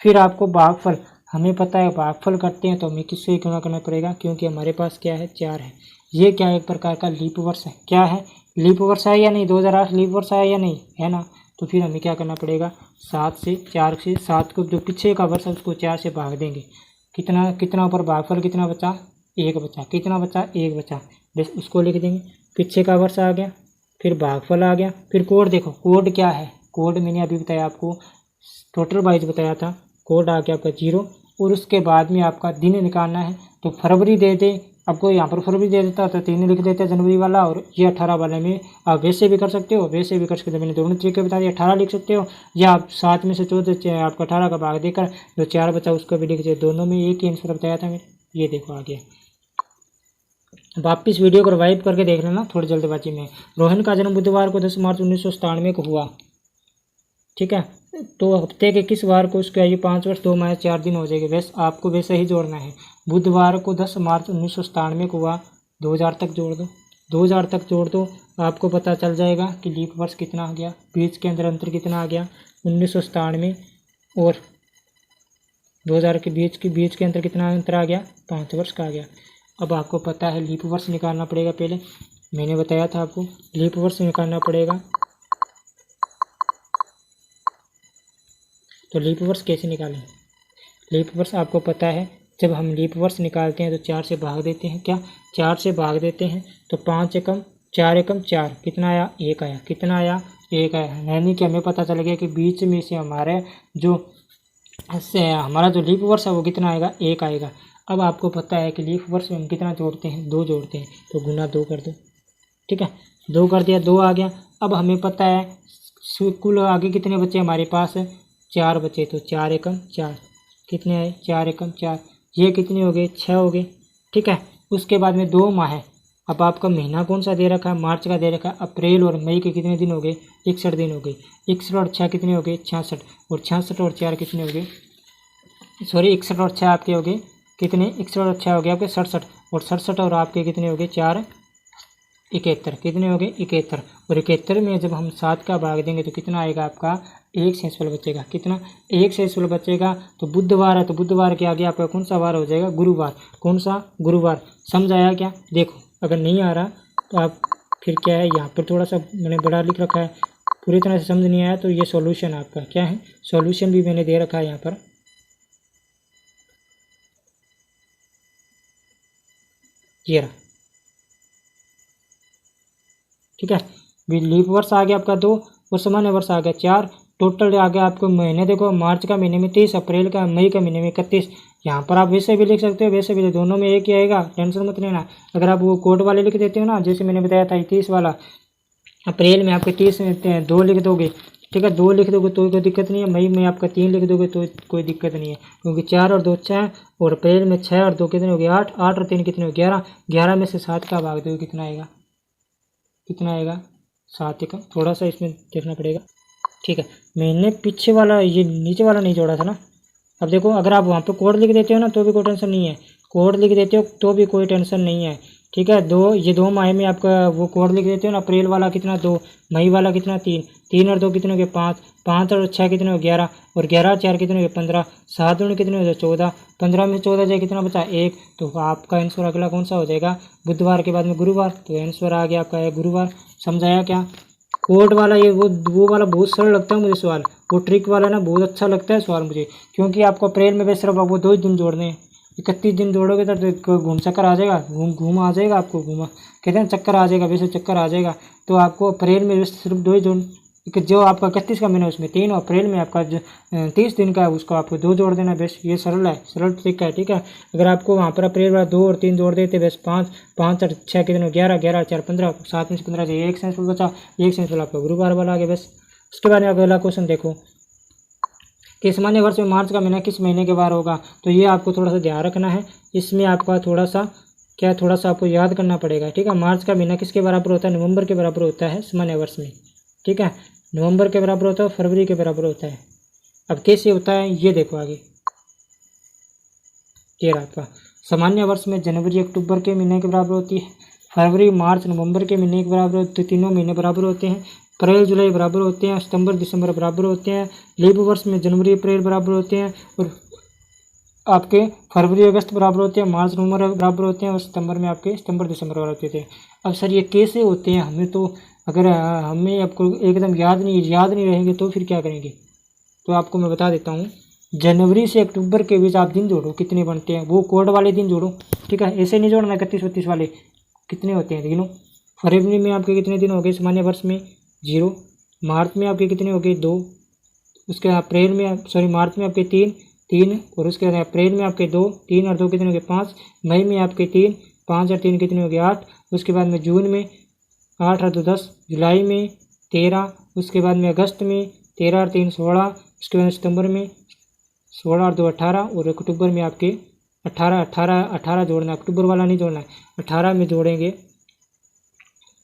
फिर आपको भागफल, हमें पता है भागफल करते हैं तो हमें किससे गुणा करना पड़ेगा, क्योंकि हमारे पास क्या है 4 है। ये क्या है एक प्रकार का लीप वर्ष है, क्या है लीप वर्ष है या नहीं, 2008 लीप वर्ष है या नहीं है ना। तो फिर हमें क्या करना पड़ेगा 7 से 4 से 7 को जो पीछे का वर्ष है उसको 4 से भाग देंगे। कितना कितना ऊपर भागफल कितना बचा 1 बचा, कितना बचा 1 बचा, बस उसको लिख देंगे। पीछे का वर्ष आ गया, फिर भागफल आ गया, फिर कोड देखो कोड क्या है, कोड मैंने अभी बताया आपको टोटल वाइज बताया था। कोड आ गया आपका 0, और उसके बाद में आपका दिन निकालना है तो फरवरी दे दे, आपको यहाँ पर फरवरी दे देता तो 3 लिख देते जनवरी वाला, और ये 18 वाले में आप वैसे भी कर सकते हो, वैसे भी कर सकते हो। मैंने दोनों तरीके बता दिए, 18 लिख सकते हो, या आप 7 में से 14 आपका 18 का भाग देकर जो 4 बचा उसको भी लिख दे, दोनों में एक ही आंसर बताया था मैंने। ये देखो आ गया। वापिस वीडियो को रिवाइव करके देख लेना थोड़ी जल्दबाजी में। रोहन का जन्म बुधवार को 10 मार्च 1997 को हुआ। ठीक है, तो हफ्ते के किस वार को उसकी आयु 5 वर्ष 2 माह 4 दिन हो जाएगी। वैसे आपको वैसे ही जोड़ना है, बुधवार को 10 मार्च 1997 को हुआ, 2000 तक जोड़ दो, 2000 तक जोड़ दो, आपको पता चल जाएगा कि लीप वर्ष कितना आ गया, बीच के अंदर अंतर कितना आ गया 1997 और 2000 के बीच के अंतर कितना अंतर आ गया 5 वर्ष का आ गया। अब आपको पता है लीप वर्ष निकालना पड़ेगा, पहले मैंने बताया था आपको लीप वर्ष निकालना पड़ेगा। तो लीप वर्ष कैसे निकालें, लीप वर्ष आपको पता है जब हम लीप वर्ष निकालते हैं तो 4 से भाग देते हैं, क्या 4 से भाग देते हैं तो 5 एकम 4 एकम 4 कितना आया 1 आया, कितना आया 1 आया। यानी कि हमें पता चल गया कि बीच में से हमारा जो लीप वर्ष है वो कितना आएगा 1 आएगा। अब आपको पता है कि लीप वर्ष में हम कितना जोड़ते हैं 2 जोड़ते हैं, तो गुना 2 कर दो। ठीक है, 2 कर दिया, 2 आ गया। अब हमें पता है कुल आगे कितने बचे हमारे पास 4 बचे, तो 4 एकम 4 कितने आए 4 एकम 4, ये कितने हो गए 6 हो गए। ठीक है, उसके बाद में 2 माह है। अब आपका महीना कौन सा दे रखा है मार्च का दे रखा है, अप्रैल और मई के कितने दिन हो गए 61 दिन हो गए। 61 और 6 कितने हो गए 66, और 66 और 4 कितने हो गए, सॉरी 61 और 6 आपके हो गए कितने 61 और 6 हो गए आपके 67, और 67 और आपके कितने हो गए 4 71, कितने हो गए 71, और 71 में जब हम 7 का भाग देंगे तो कितना आएगा आपका 1 शेषफल बचेगा, कितना 1 शेषफल बचेगा। तो बुधवार है तो बुधवार के आगे आपका कौन सा वार हो जाएगा गुरुवार, कौन सा गुरुवार। समझ आया क्या, देखो अगर नहीं आ रहा तो आप फिर क्या है यहाँ पर थोड़ा सा मैंने बड़ा लिख रखा है, पूरी तरह से समझ नहीं आया तो ये सॉल्यूशन आपका क्या है, सॉल्यूशन भी मैंने दे रखा है यहाँ पर, ये रहा। ठीक है, लीप वर्ष आ गया आपका 2 और सामान्य वर्ष आ गया 4। टोटल आ गया आपको महीने, देखो मार्च का महीने में 30, अप्रैल का, मई का महीने में 31। यहाँ पर आप वैसे भी लिख सकते हो, वैसे भी दोनों में एक ही आएगा, टेंशन मत लेना। अगर आप वो कोड वाले लिख देते हो ना, जैसे मैंने बताया था 30 वाला, अप्रैल में आपके 30 में 2 लिख दोगे, ठीक है, 2 लिख दोगे तो कोई दिक्कत नहीं है। मई में आपका 3 लिख दोगे तो कोई दिक्कत नहीं है, क्योंकि 4 और 2 6, और अप्रैल में 6 और 2 कितने हो गए 8, 8 और 3 कितने हो 11, 11 में से 7 का भाग दोगे कितना आएगा, कितना आएगा 7 का, थोड़ा सा इसमें देखना पड़ेगा। ठीक है, मैंने पीछे वाला ये नीचे वाला नहीं जोड़ा था ना। अब देखो अगर आप वहाँ पे कोड लिख देते हो ना तो भी कोई टेंशन नहीं है, कोड लिख देते हो तो भी कोई टेंशन नहीं है। ठीक है, ये 2 माह में आपका वो कोड लिख देते हो ना, अप्रैल वाला कितना 2, मई वाला कितना 3, 3 और 2 कितने हो गए 5, 5 और 6 कितने हो 11, और 11 और 4 कितने हो गए 15, 7 और कितने हो गए 14, 15 में 14 जाए कितना बचा 1। तो आपका आंसर अगला कौन सा हो जाएगा, बुधवार के बाद में गुरुवार, तो आंसर आ गया आपका है गुरुवार। समझाया क्या? कोड वाला ये वो वाला बहुत सरल लगता है मुझे सवाल, वो ट्रिक वाला ना बहुत अच्छा लगता है सवाल मुझे, क्योंकि आपको अप्रैल में बस सिर्फ आपको 2 ही दिन जोड़ने हैं। 31 दिन जोड़ोगे तो घूम चक्कर आ जाएगा, घूम आ जाएगा आपको, घूमा कहते हैं चक्कर आ जाएगा, वैसे चक्कर आ जाएगा। तो आपको अप्रैल में बस सिर्फ 2 ही जोड़, जो आपका 31 का महीना है उसमें 3, अप्रैल में आपका जो 30 दिन का है उसको आपको 2 जोड़ देना, बस ये सरल है, सरल ट्रिक है। ठीक है, अगर आपको वहाँ पर अप्रैल वाला 2 और 3 जोड़ देते बस 5, 5 और 6 कितने 11, 11 4 15, 7 में से 15 जाए, एक सेंस बचा, एक सेंस वाला आपका गुरुवार वाला आ गया बस। उसके बाद में अगला क्वेश्चन देखो कि सामान्य वर्ष में मार्च का महीना किस महीने के बार होगा। तो ये आपको थोड़ा सा ध्यान रखना है, इसमें आपका थोड़ा सा आपको याद करना पड़ेगा। ठीक है, मार्च का महीना किसके बराबर होता है, नवंबर के बराबर होता है सामान्य वर्ष में। ठीक है, नवंबर के बराबर होता है, फरवरी के बराबर होता है। अब कैसे होता है ये देखो आगे, ये रहा आपका सामान्य वर्ष में जनवरी अक्टूबर के महीने के बराबर होती है, फरवरी मार्च नवंबर के महीने के बराबर होते, तीनों महीने बराबर होते हैं, अप्रैल जुलाई बराबर होते हैं, सितंबर दिसंबर बराबर होते हैं, लीप वर्ष में जनवरी अप्रैल बराबर होते हैं, और आपके फरवरी अगस्त बराबर होते हैं, मार्च नवंबर बराबर होते हैं, और सितंबर में आपके सितंबर दिसंबर बराबर होते हैं। अब सर ये कैसे होते हैं, हमें तो अगर हमें आपको एकदम याद नहीं रहेंगे तो फिर क्या करेंगे। तो आपको मैं बता देता हूँ, जनवरी से अक्टूबर के बीच आप दिन जोड़ो कितने बनते हैं, वो कोड वाले दिन जोड़ो। ठीक है, ऐसे नहीं जोड़ना 31 32 वाले, कितने होते हैं दिनों। फरवरी में आपके कितने दिन हो गए सामान्य वर्ष में 0, मार्च में आपके कितने हो गए 2, उसके अप्रैल में मार्च में आपके 3, और उसके बाद अप्रैल में आपके 2, 3 और 2 कितने हो गए 5, मई में आपके 3, 5 और 3 कितने हो गए 8, उसके बाद में जून में 8 और 2 10, जुलाई में 13, उसके बाद में अगस्त में 13 और 3 16, उसके बाद सितंबर में 16 और 2 18, और अक्टूबर में आपके 18 जोड़ना, अक्टूबर वाला नहीं जोड़ना है, 18 में जोड़ेंगे।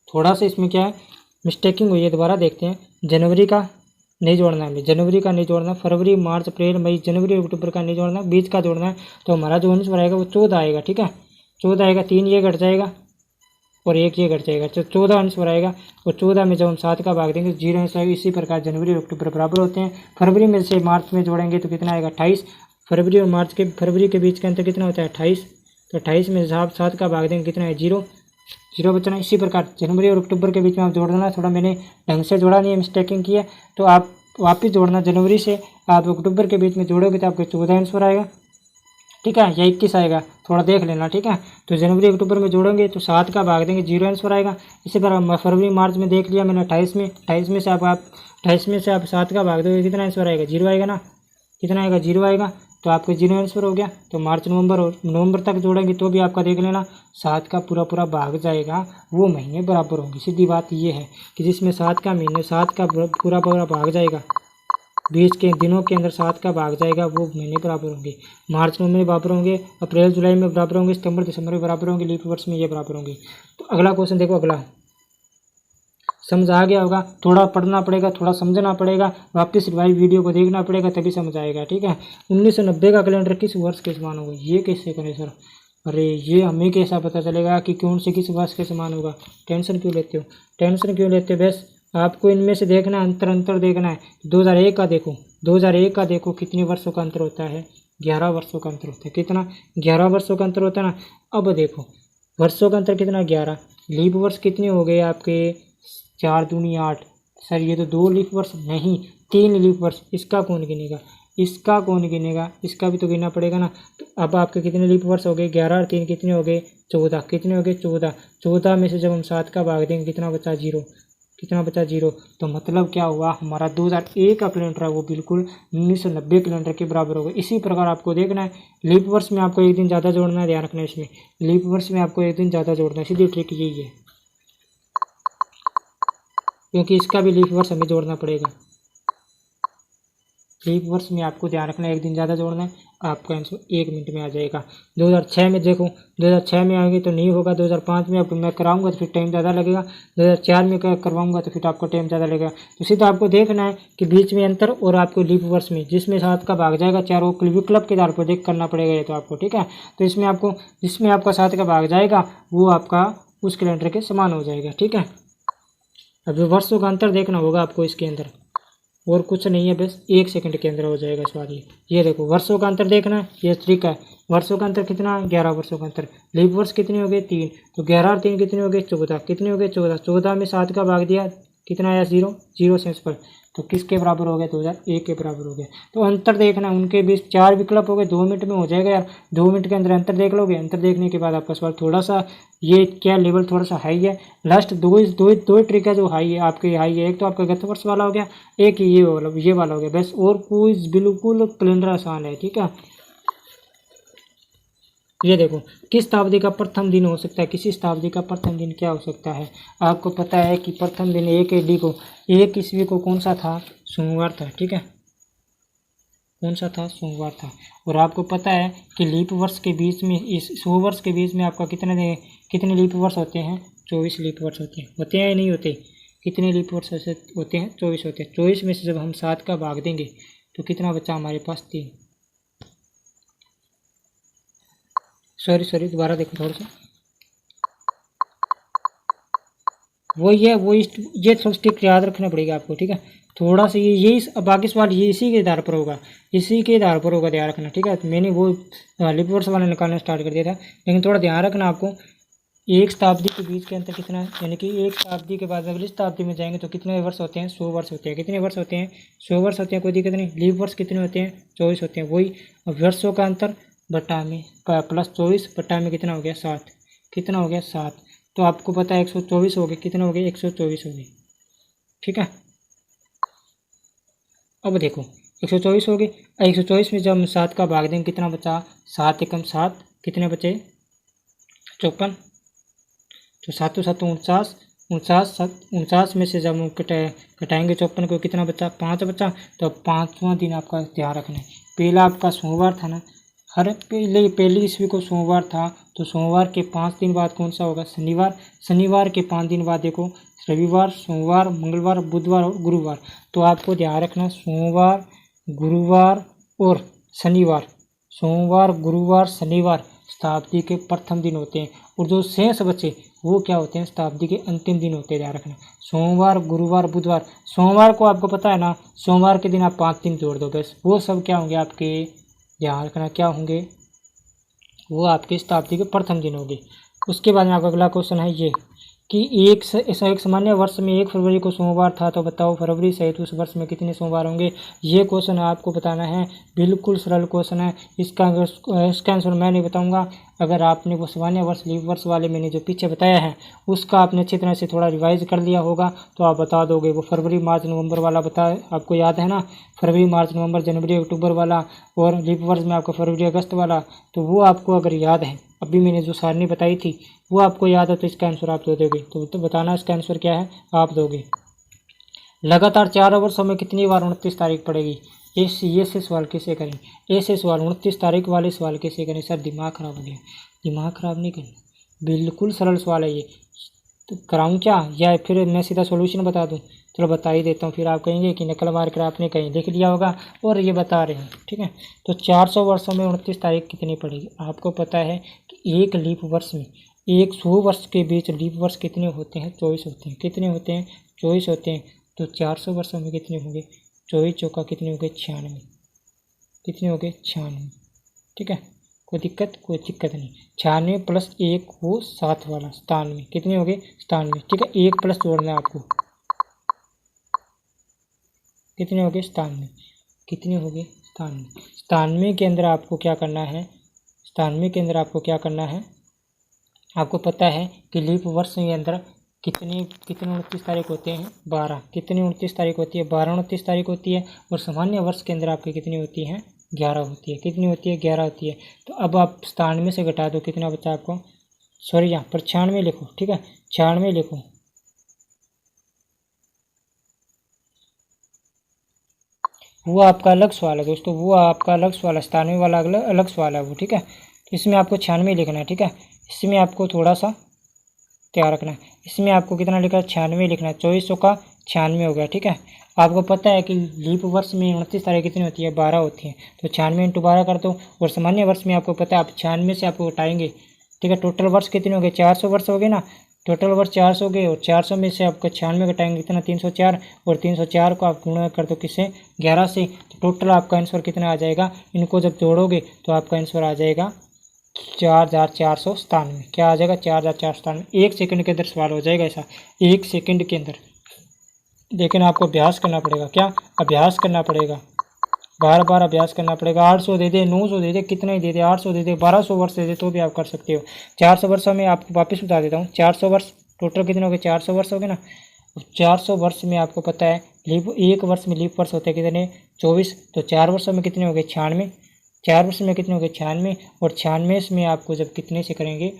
थोड़ा सा इसमें क्या है मिस्टेकिंग हुई है, दोबारा देखते हैं। जनवरी का नहीं जोड़ना है, जनवरी का नहीं जोड़ना, फरवरी मार्च अप्रैल मई जनवरी अक्टूबर का नहीं जोड़ना, बीच का जोड़ना है। तो हमारा जो आंसर आएगा वो 14 आएगा। ठीक है, 14 आएगा, 3 ये घट जाएगा और 1 ये घट जाएगा, तो 14 आंसर आएगा। और 14 में जब हम 7 का भाग देंगे 0 आंसर आएगा। इसी प्रकार जनवरी और अक्टूबर बराबर होते हैं। फरवरी में से मार्च में जोड़ेंगे तो कितना आएगा 28, फरवरी और मार्च के फरवरी के बीच का अंतर कितना होता है 28, तो 28 में 7 का भाग देंगे कितना है 0 बचना। इसी प्रकार जनवरी और अक्टूबर के बीच में आप जोड़ देना, थोड़ा मैंने ढंग से जोड़ा नहीं है, मिस्टेकिंग की है, तो आप वापस जोड़ना। जनवरी से आप अक्टूबर के बीच में जोड़ोगे तो आपको 14 आंसर आएगा। ठीक है, या 21 आएगा, थोड़ा देख लेना। ठीक है, तो जनवरी अक्टूबर में जोड़ेंगे तो 7 का भाग देंगे 0 आंसर आएगा। इसी प्रकार फरवरी मार्च में देख लिया मैंने 28 में से आप 7 का भाग दोगे कितना आंसर आएगा 0 आएगा ना, कितना आएगा 0 आएगा, तो आपको 0 आंसर हो गया। तो मार्च नवंबर तक जोड़ेंगे तो भी आपका देख लेना 7 का पूरा भाग जाएगा, वो महीने बराबर होंगे। सीधी बात ये है कि जिसमें 7 का पूरा भाग जाएगा, बीच के दिनों के अंदर 7 का भाग जाएगा, वो महीने बराबर होंगे। मार्च नवंबर में बराबर होंगे, अप्रैल जुलाई में बराबर होंगे, सितंबर दिसंबर में बराबर होंगे, लीप वर्ष में ये बराबर होंगे। तो अगला क्वेश्चन देखो, अगला समझ आ गया होगा, थोड़ा पढ़ना पड़ेगा, थोड़ा समझना पड़ेगा, वापस रिवाइज वीडियो को देखना पड़ेगा तभी समझ आएगा। ठीक है, 1990 का कैलेंडर किस वर्ष के समान होगा, ये कैसे करें सर, अरे ये हमें कैसा पता चलेगा कि कौन से किस वर्ष के समान होगा। टेंशन क्यों लेते हो, बस आपको इनमें से देखना है, अंतर देखना है। 2001 का देखो, 2001 का देखो कितने वर्षों का अंतर होता है, 11 वर्षों का अंतर होता है। कितना, 11 वर्षों का अंतर होता है ना। अब देखो वर्षों का अंतर कितना 11, लीप वर्ष कितने हो गए आपके 4 दूनी 8, सर ये तो 2 लीप वर्ष नहीं, 3 लीप वर्ष। इसका कौन गिनेगा, इसका कौन गिनेगा, इसका भी तो गिनना पड़ेगा ना। तो अब आपके कितने लीप वर्ष हो गए, 11 और 3 कितने हो गए, 14। कितने हो गए, 14। 14 में से जब हम 7 का भाग देंगे कितना बचा, 0। कितना बचा, 0। तो मतलब क्या हुआ, हमारा 2001 का कैलेंडर है वो बिल्कुल 1990 कैलेंडर के बराबर होगा। इसी प्रकार आपको देखना है, लीप वर्ष में आपको एक दिन ज़्यादा जोड़ना है, ध्यान रखना है इसमें, लीप वर्ष में आपको एक दिन ज़्यादा जोड़ना है, सीधी ट्रिक यही है, क्योंकि इसका भी लीप वर्ष हमें जोड़ना पड़ेगा। लीप वर्ष में आपको ध्यान रखना है, एक दिन ज़्यादा जोड़ना है, आपका आंसर 1 मिनट में आ जाएगा। 2006 में देखो, 2006 में आएंगे तो नहीं होगा, 2005 में आपको मैं कराऊंगा तो फिर टाइम ज़्यादा लगेगा, 2004 में करवाऊंगा तो फिर आपको टाइम ज़्यादा लगेगा। तो सीधा आपको देखना है कि बीच में अंतर और आपको लीप वर्ष में जिसमें 7 का भाग जाएगा, चारों विकल्प के आधार पर देख करना पड़ेगा ये तो आपको, ठीक है। तो इसमें आपको जिसमें आपका 7 का भाग जाएगा वो आपका उस कैलेंडर के समान हो जाएगा, ठीक है। अभी वर्षों का अंतर देखना होगा आपको इसके अंदर, और कुछ नहीं है, बस 1 सेकंड के अंदर हो जाएगा सवाल ये देखो वर्षों का अंतर देखना है, ये तरीका है। वर्षों का अंतर कितना, 11 वर्षों का अंतर। लीप वर्ष कितने हो गए, 3। तो 11 और 3 कितने हो गए, 14। कितने हो गए, 14। 14 में 7 का भाग दिया, कितना आया, 0। 0 से पर तो किसके बराबर हो गया, 2001 के बराबर हो गया। तो अंतर देखना, उनके बीच 4 विकल्प हो गए, 2 मिनट में हो जाएगा यार, 2 मिनट के अंदर अंतर देख लोगे। अंतर देखने के बाद आपका सवाल थोड़ा सा ये क्या लेवल थोड़ा सा हाई है। लास्ट दो ट्रिक है जो हाई है, आपके हाई है। एक तो आपका गत वर्ष वाला हो गया, एक ये वाला हो गया, बस। और कोई बिल्कुल कैलेंडर आसान है, ठीक है। ये देखो, किस शताब्दी का प्रथम दिन हो सकता है, किसी शताब्दी का प्रथम दिन क्या हो सकता है। आपको पता है कि प्रथम दिन 1 AD को, 1 ईस्वी को कौन सा था, सोमवार था, ठीक है। कौन सा था, सोमवार था। और आपको पता है कि लीप वर्ष के बीच में, इस 100 वर्ष के बीच में आपका कितने लीप वर्ष होते हैं, 24 लीप वर्ष होते हैं या नहीं होते। कितने लीप वर्ष होते हैं, 24 होते हैं। 24 में से जब हम 7 का भाग देंगे तो कितना बचा हमारे पास, 3। सॉरी दोबारा देखो थोड़ा सा, ये थोड़ा स्टिक याद रखना पड़ेगा आपको, ठीक है। थोड़ा सा ये बाकी सवाल ये इसी के आधार पर होगा, ध्यान रखना, ठीक है। तो मैंने वो लीप वर्ष वाला निकालना स्टार्ट कर दिया था, लेकिन थोड़ा ध्यान रखना आपको, एक शताब्दी के बीच के अंतर कितना है, यानी कि एक शताब्दी के बाद अगली शताब्दी में जाएंगे तो कितने वर्ष होते हैं, 100 वर्ष होते हैं। कितने वर्ष होते हैं, 100 वर्ष होते हैं, कोई दिक्कत नहीं। लीप वर्ष कितने होते हैं, 24 होते हैं। वही वर्षों का अंतर बटा में प्लस 24 बटा में कितना हो गया, 7। कितना हो गया, 7। तो आपको पता है 124 हो गए, कितना हो गए, 124 हो गए, ठीक है। अब देखो 124 हो गए, 124 में जब हम 7 का भाग देंगे कितना बचा, 7 एकम 7, कितने बचे, 54। तो 7 7 49, 49 में से जब हम कटाएंगे 54 को, कितना बचा, 5 बचा। तो 5वां दिन आपका ध्यान रखना है, पहला आपका सोमवार था ना, पहली ईस्वी को सोमवार था, तो सोमवार के 5 दिन बाद कौन सा होगा, शनिवार। शनिवार के 5 दिन बाद देखो, रविवार, सोमवार, मंगलवार, बुधवार और गुरुवार। तो आपको ध्यान रखना, सोमवार, गुरुवार और शनिवार, सोमवार, गुरुवार, शनिवार शताब्दी के प्रथम दिन होते हैं, और जो शेष बचे वो क्या होते हैं, शताब्दी के अंतिम दिन होते हैं। ध्यान रखना, सोमवार, गुरुवार, बुधवार। सोमवार को आपको पता है ना, सोमवार के दिन आप 5 दिन जोड़ दो, बस। वो सब क्या होंगे आपके, ध्यान रखना, क्या होंगे, वो आपके शताब्दी के प्रथम दिन होंगे। उसके बाद में आपका अगला क्वेश्चन है ये कि एक सामान्य वर्ष में 1 फरवरी को सोमवार था, तो बताओ फरवरी सहित उस वर्ष में कितने सोमवार होंगे। ये क्वेश्चन आपको बताना है, बिल्कुल सरल क्वेश्चन है। इसका आंसर मैं नहीं बताऊंगा। अगर आपने वो सामान्य वर्ष लीप वर्ष वाले मैंने जो पीछे बताया है उसका आपने अच्छी तरह से थोड़ा रिवाइज कर लिया होगा तो आप बता दोगे। वो फरवरी, मार्च, नवंबर वाला आपको याद है ना, फरवरी, मार्च, नवंबर, जनवरी, अक्टूबर वाला, और लीप वर्ष में आपका फरवरी, अगस्त वाला। तो वो आपको अगर याद है, अभी मैंने जो सारणी बताई थी वो आपको याद है, तो इसका आंसर आप दे दोगे। तो बताना इसका आंसर क्या है, आप दोगे। लगातार 4 वर्षों में कितनी बार 29 तारीख पड़ेगी। ये से सवाल कैसे करें, ऐसे सवाल 29 तारीख वाले सवाल कैसे करें। सर दिमाग खराब हो गया, दिमाग खराब नहीं करना, बिल्कुल सरल सवाल है ये। तो कराऊँ क्या, या फिर मैं सीधा सॉल्यूशन बता दूं। चलो बता ही देता हूँ, फिर आप कहेंगे कि नकल मार कर आपने कहीं लिख लिया होगा और ये बता रहे हैं, ठीक है। तो 400 वर्षों में 29 तारीख कितनी पड़ेगी। आपको पता है कि एक लीप वर्ष में, 100 वर्ष के बीच लीप वर्ष कितने होते हैं, 24 होते हैं। कितने होते हैं, 24 होते हैं। तो 400 वर्षों में कितने होंगे, 24 चौका कितने हो गए, 96। कितने हो गए, 96, ठीक है। कोई दिक्कत नहीं। 96 प्लस 1 वो 7 वाला 97। कितने हो गए, 97, ठीक है। 1 प्लस जोड़ना है आपको, कितनी होगी 97, कितनी होगी 97। 97 के अंदर आपको क्या करना है, 97 के अंदर आपको क्या करना है, आपको पता है कि लीप वर्ष के अंदर कितनी 29 तारीख होते हैं, 12। कितनी 29 तारीख होती है, 12 29 तारीख होती है। और सामान्य वर्ष के अंदर आपकी कितनी होती है, 11 होती है। कितनी होती है, 11 होती है। तो अब आप 97 से घटा दो, कितना बचा आपको, सॉरी यहाँ पर 96 लिखो, ठीक है, 96 लिखो। वो आपका अलग सवाल है दोस्तों, वो आपका अलग सवाल है, 97 वाला अलग सवाल है वो, ठीक है। तो इसमें आपको 96 लिखना है, ठीक है। इसमें आपको थोड़ा सा क्या रखना है, इसमें आपको कितना लिखा है, 96 लिखना है। 2400 का 96 हो गया, ठीक है। आपको पता है कि लीप वर्ष में 29 तारीख कितनी होती है, 12 होती है। तो 96 × 12 कर दो। और सामान्य वर्ष में आपको पता है, आप 96 से आपको उठाएंगे, ठीक है। टोटल वर्ष कितने हो गए, 400 वर्ष हो गए ना, टोटल वर्ष 400 गए। और 400 में से आपको 96 घटाएंगे कितना, 304। और 304 को आप गुणा कर दो किससे, 11 से। तो टोटल आपका आंसर कितना आ जाएगा, इनको जब जोड़ोगे तो आपका आंसर आ जाएगा 4497। क्या आ जाएगा, 4497। 1 सेकंड के अंदर सवाल हो जाएगा ऐसा, 1 सेकंड के अंदर। लेकिन आपको अभ्यास करना पड़ेगा, क्या अभ्यास करना पड़ेगा, बार बार अभ्यास करना पड़ेगा। 800 दे दे, 900 दे दे, कितना ही दे दे, 800 दे दे, 1200 वर्ष दे दे, तो भी आप कर सकते हो। 400 वर्षों में आपको वापस बता देता हूँ, 400 वर्ष टोटल कितने हो गए, 400 वर्ष हो गए ना। 400 वर्ष में आपको पता है लीप, एक वर्ष में लीप वर्ष होते हैं कितने, 24। तो 4 वर्षों में कितने हो गए, 96। 4 वर्ष में कितने हो गए, 96। और 96 में आपको जब कितने से करेंगे,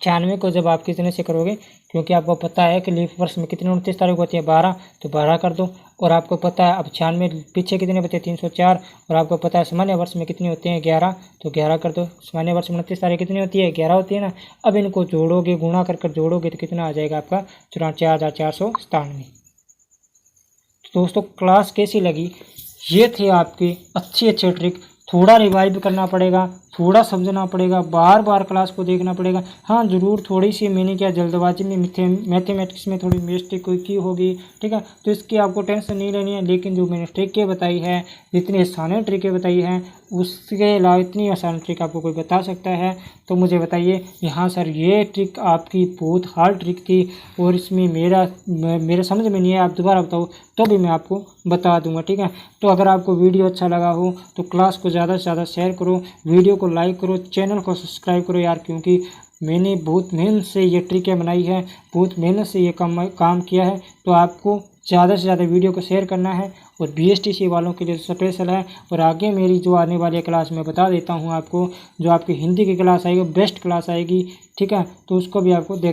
96 को जब आप कितने से करोगे, क्योंकि आपको पता है कि लीप वर्ष में कितनी 29 तारीख होती है, 12। तो 12 कर दो। और आपको पता है अब 96 पीछे कितने बचे, 304। और आपको पता है सामान्य वर्ष में कितने होते हैं, 11। तो 11 कर दो। सामान्य वर्ष में 29 तारीख कितनी होती है, 11 होती है ना। अब इनको जोड़ोगे, गुणा कर जोड़ोगे तो कितना आ जाएगा आपका, 4497। दोस्तों क्लास कैसी लगी, ये थे आपके अच्छे ट्रिक। थोड़ा रिवाइव करना पड़ेगा, थोड़ा समझना पड़ेगा, बार बार क्लास को देखना पड़ेगा। हाँ ज़रूर थोड़ी सी मैंने क्या जल्दबाजी में मैथमेटिक्स में थोड़ी मिस्टेक कोई की होगी, ठीक है। तो इसकी आपको टेंशन नहीं लेनी है। लेकिन जो मैंने ट्रिकें बताई है, जितनी आसान ट्रिकें बताई हैं, उसके अलावा इतनी आसान ट्रिक आपको कोई बता सकता है तो मुझे बताइए। यहाँ सर ये ट्रिक आपकी बहुत हार्ड ट्रिक थी और इसमें मेरा समझ में नहीं है, आप दोबारा बताओ तो भी मैं आपको बता दूंगा, ठीक है। तो अगर आपको वीडियो अच्छा लगा हो तो क्लास को ज़्यादा से ज़्यादा शेयर करो, वीडियो को लाइक करो, चैनल को सब्सक्राइब करो यार, क्योंकि मैंने बहुत मेहनत से ये ट्रिकें बनाई है, बहुत मेहनत से ये काम किया है। तो आपको ज़्यादा से ज़्यादा वीडियो को शेयर करना है। और BSTC वालों के लिए स्पेशल है। और आगे मेरी जो आने वाली क्लास में बता देता हूँ आपको, जो आपकी हिंदी की क्लास आएगी बेस्ट क्लास आएगी, ठीक है। तो उसको भी आपको देख